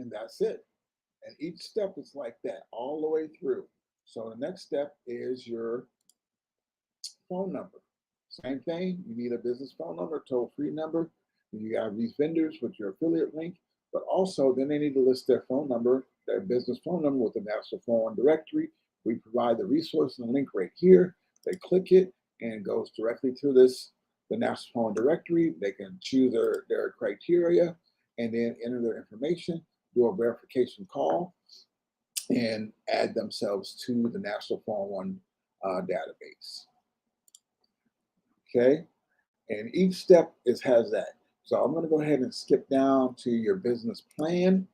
And that's it. And each step is like that all the way through. So the next step is your phone number. Same thing, you need a business phone number, toll-free number. You have these vendors with your affiliate link, but also then they need to list their phone number, their business phone number with the National Phone One directory. We provide the resource and the link right here. They click it and it goes directly to the National Phone One directory. They can choose their criteria and then enter their information, do a verification call, and add themselves to the National Phone One database. Okay, and each step has that. So I'm going to go ahead and skip down to your business plan.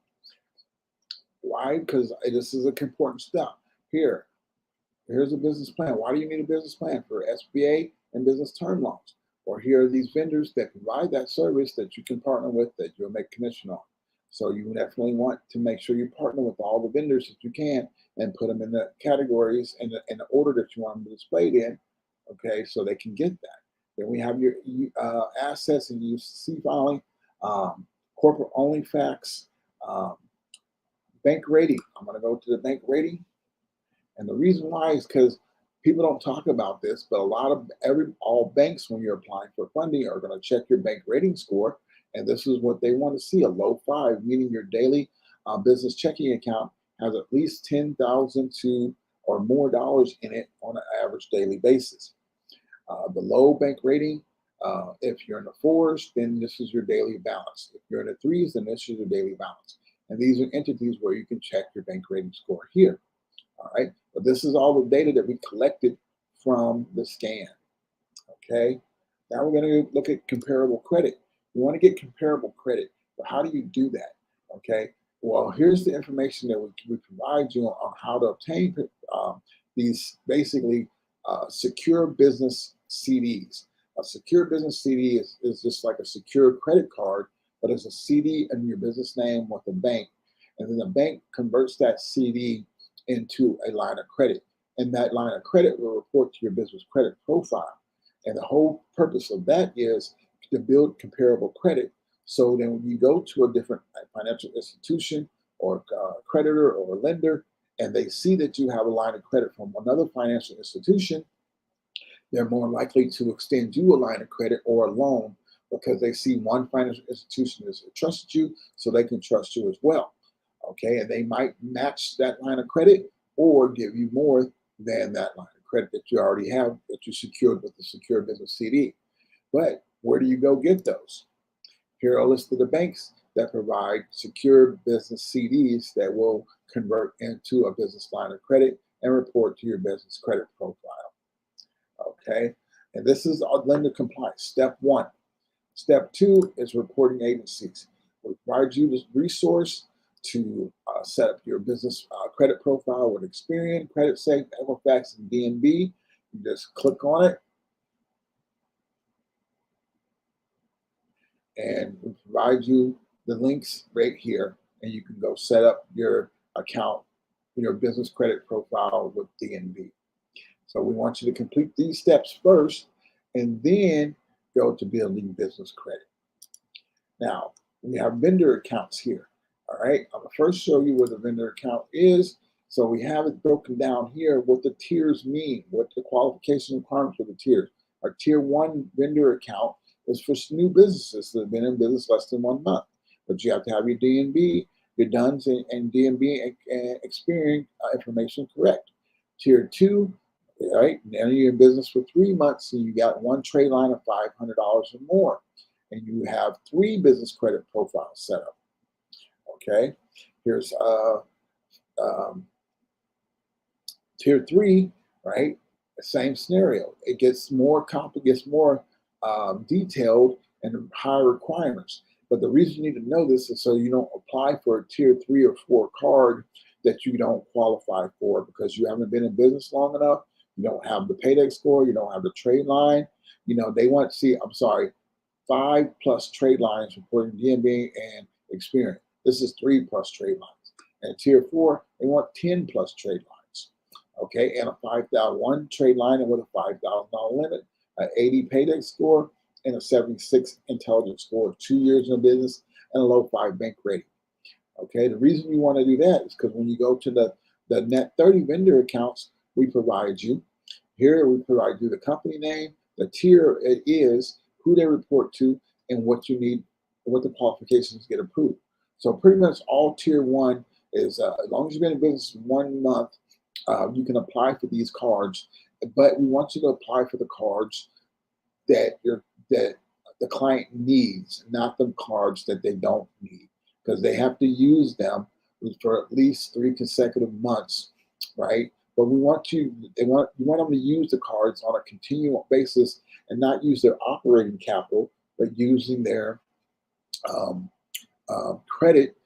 Why? Because this is an important step. Here's a business plan. Why do you need a business plan? For SBA and business term loans. Or here are these vendors that provide that service that you can partner with that you'll make commission on. So you definitely want to make sure you partner with all the vendors that you can and put them in the categories and the order that you want them displayed in, okay, so they can get that. Then we have your assets and UCC filing, corporate only facts, bank rating. I'm going to go to the bank rating. And the reason why is because people don't talk about this, but all banks, when you're applying for funding, are going to check your bank rating score. And this is what they want to see, a low 5, meaning your daily business checking account has at least $10,000 or more dollars in it on an average daily basis. The low bank rating, if you're in the 4s, then this is your daily balance. If you're in the 3s, then this is your daily balance. And these are entities where you can check your bank rating score here. All right, but this is all the data that we collected from the scan. Okay, now we're going to look at comparable credit. You want to get comparable credit, but how do you do that? Okay, well, here's the information that we provide you on how to obtain these basically secure business CDs. A secure business CD is just like a secure credit card, but it's a CD in your business name with a bank. And then the bank converts that CD into a line of credit. And that line of credit will report to your business credit profile. And the whole purpose of that is to build comparable credit. So then when you go to a different financial institution or creditor or lender, and they see that you have a line of credit from another financial institution, they're more likely to extend you a line of credit or a loan because they see one financial institution has trusted you, so they can trust you as well. Okay, and they might match that line of credit or give you more than that line of credit that you already have that you secured with the secure business CD. But where do you go get those? Here are a list of the banks that provide secure business CDs that will convert into a business line of credit and report to your business credit profile. Okay, and this is lender compliance, step 1. Step 2 is reporting agencies. We provide you this resource to set up your business credit profile with Experian, CreditSafe, Equifax, and DNB. You just click on it, and we provide you the links right here, and you can go set up your account, your business credit profile with DNB. So we want you to complete these steps first, and then go to building business credit. Now, we have vendor accounts here. All right, I'm gonna first show you what the vendor account is. So we have it broken down here, what the tiers mean, what the qualification requirements for the tiers. Our tier 1 vendor account is for new businesses that have been in business less than 1 month. But you have to have your DNB, your DUNS, and DNB experience information correct. Tier 2, right? Now you're in business for 3 months and you got one trade line of $500 or more, and you have 3 business credit profiles set up. Okay, here's tier 3, right? Same scenario. It gets more complicated, gets more detailed and higher requirements. But the reason you need to know this is so you don't apply for a tier 3 or 4 card that you don't qualify for because you haven't been in business long enough. You don't have the payday score. You don't have the trade line. You know, they want to see, 5+ trade lines reporting DNB and experience. This is 3+ trade lines. And tier 4, they want 10+ trade lines. Okay, and a 5,001 trade line with a $5,000 limit, an 80 payday score, and a 76 intelligence score, 2 years in business, and a low 5 bank rating. Okay, the reason you want to do that is because when you go to the Net 30 vendor accounts, we provide you. Here we provide you the company name, the tier it is, who they report to, and what you need, what the qualifications get approved. So pretty much all tier 1 is as long as you've been in business 1 month, you can apply for these cards. But we want you to apply for the cards that the client needs, not the cards that they don't need, because they have to use them for at least 3 consecutive months, right? But you want them to use the cards on a continual basis and not use their operating capital, but using their credit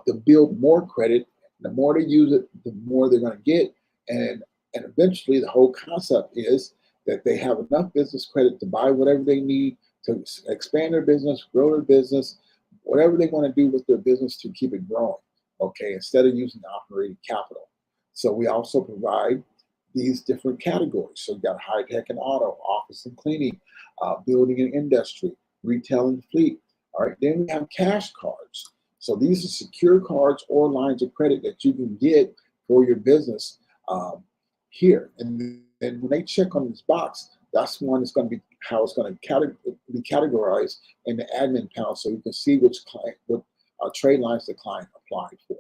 to build more credit. The more they use it, the more they're going to get, and eventually the whole concept is that they have enough business credit to buy whatever they need to expand their business, grow their business, whatever they want to do with their business to keep it growing, okay, instead of using operating capital. So we also provide these different categories. So we've got high tech and auto, office and cleaning, building and industry, retail and fleet. All right, then we have cash cards. So these are secure cards or lines of credit that you can get for your business here. And when they check on this box, that's one that's going to be how it's going to be categorized in the admin panel, so you can see which trade lines the client applied for.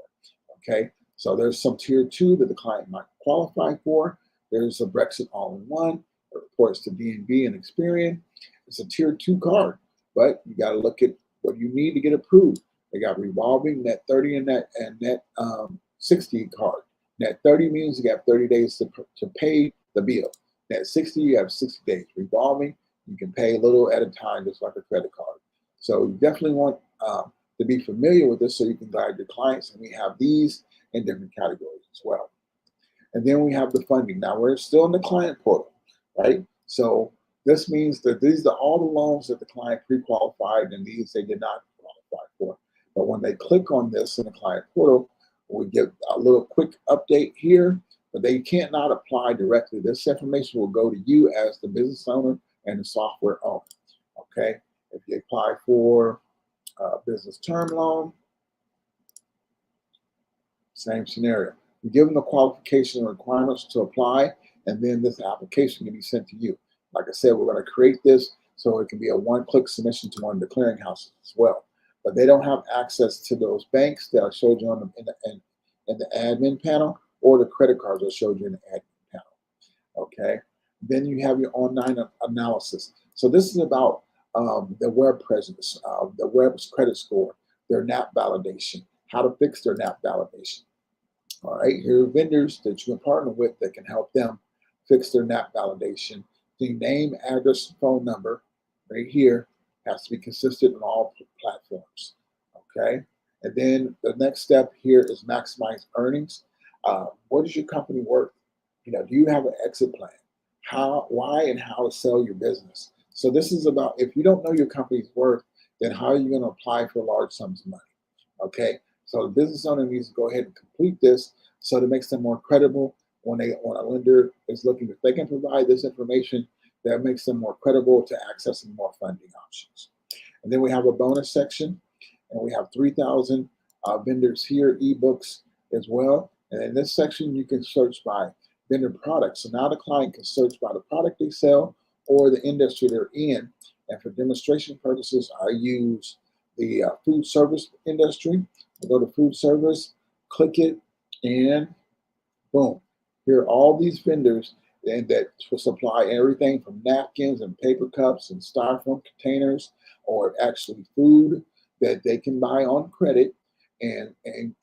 Okay, so there's some tier 2 that the client might qualify for. There's a Brexit all-in-one that reports to DNB and Experian. It's a tier 2 card, but you got to look at what you need to get approved. They got revolving, net 30, and net 60 card. Net 30 means you got 30 days to pay the bill. Net 60, you have 60 days. Revolving, you can pay a little at a time, just like a credit card. So you definitely want to be familiar with this so you can guide your clients. And we have these in different categories as well. And then we have the funding. Now we're still in the client portal, right? So this means that these are all the loans that the client pre-qualified and these they did not qualify for. But when they click on this in the client portal, we get a little quick update here, but they can't not apply directly. This information will go to you as the business owner and the software owner, okay? If you apply for a business term loan, same scenario. You give them the qualification and requirements to apply, and then this application can be sent to you. Like I said, we're going to create this so it can be a one-click submission to one of the clearinghouses as well. But they don't have access to those banks that I showed you in the admin panel, or the credit cards I showed you in the admin panel. Okay. Then you have your online analysis. So this is about the web presence, the web's credit score, their NAP validation, how to fix their NAP validation. All right. Here are vendors that you can partner with that can help them fix their NAP validation. The name, address, phone number right here has to be consistent on all platforms, okay? And then the next step here is maximize earnings. What is your company worth? You know, do you have an exit plan? Why and how to sell your business? So this is about, if you don't know your company's worth, then how are you going to apply for large sums of money? Okay, so the business owner needs to go ahead and complete this so that it makes them more credible when a lender is looking. If they can provide this information, that makes them more credible to accessing more funding options. And then we have a bonus section, and we have 3,000 vendors here, ebooks as well. And in this section, you can search by vendor products. So now the client can search by the product they sell or the industry they're in, And for demonstration purposes, I use the food service industry. I go to food service, click it, and boom. Here are all these vendors that supply everything from napkins and paper cups and styrofoam containers, or actually food that they can buy on credit, and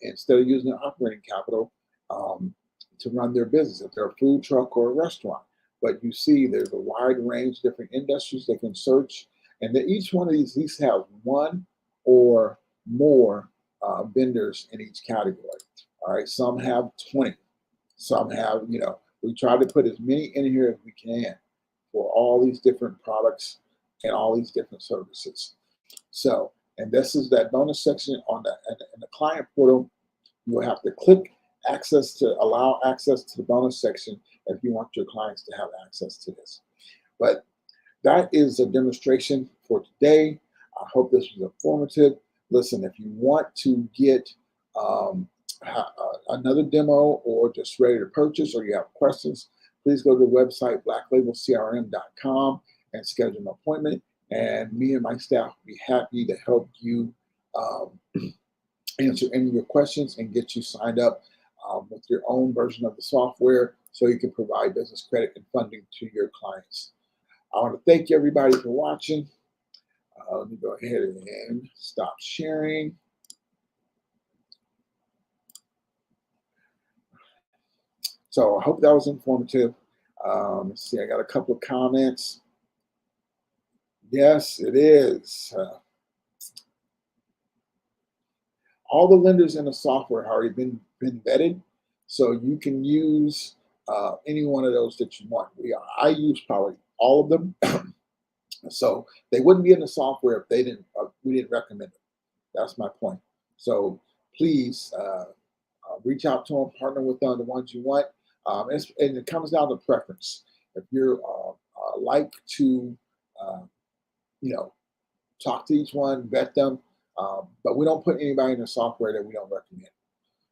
instead of using their operating capital to run their business, if they're a food truck or a restaurant. But you see, there's a wide range of different industries they can search, and that each one of these at least have one or more vendors in each category. All right, some have 20. Some have, we try to put as many in here as we can for all these different products and all these different services. So, and this is that bonus section in the client portal. You will have to click access to allow access to the bonus section if you want your clients to have access to this. But that is a demonstration for today. I hope this was informative. Listen, if you want to get another demo or just ready to purchase, or you have questions, please go to the website blacklabelcrm.com and schedule an appointment. And me and my staff will be happy to help you answer any of your questions and get you signed up with your own version of the software so you can provide business credit and funding to your clients. I want to thank everybody for watching. Let me go ahead and stop sharing. So I hope that was informative. Let's see, I got a couple of comments. Yes, it is. All the lenders in the software have already been vetted, so you can use any one of those that you want. I use probably all of them, so they wouldn't be in the software if they didn't. We didn't recommend them. That's my point. So please reach out to them, partner with them, the ones you want, and it comes down to preference. If you're like to, talk to each one, vet them. But we don't put anybody in the software that we don't recommend.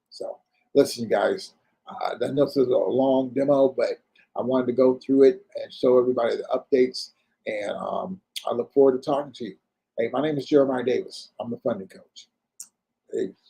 So listen, guys, I know this is a long demo, but I wanted to go through it and show everybody the updates. And I look forward to talking to you. Hey, my name is Jeremiah Davis. I'm the funding coach. Peace.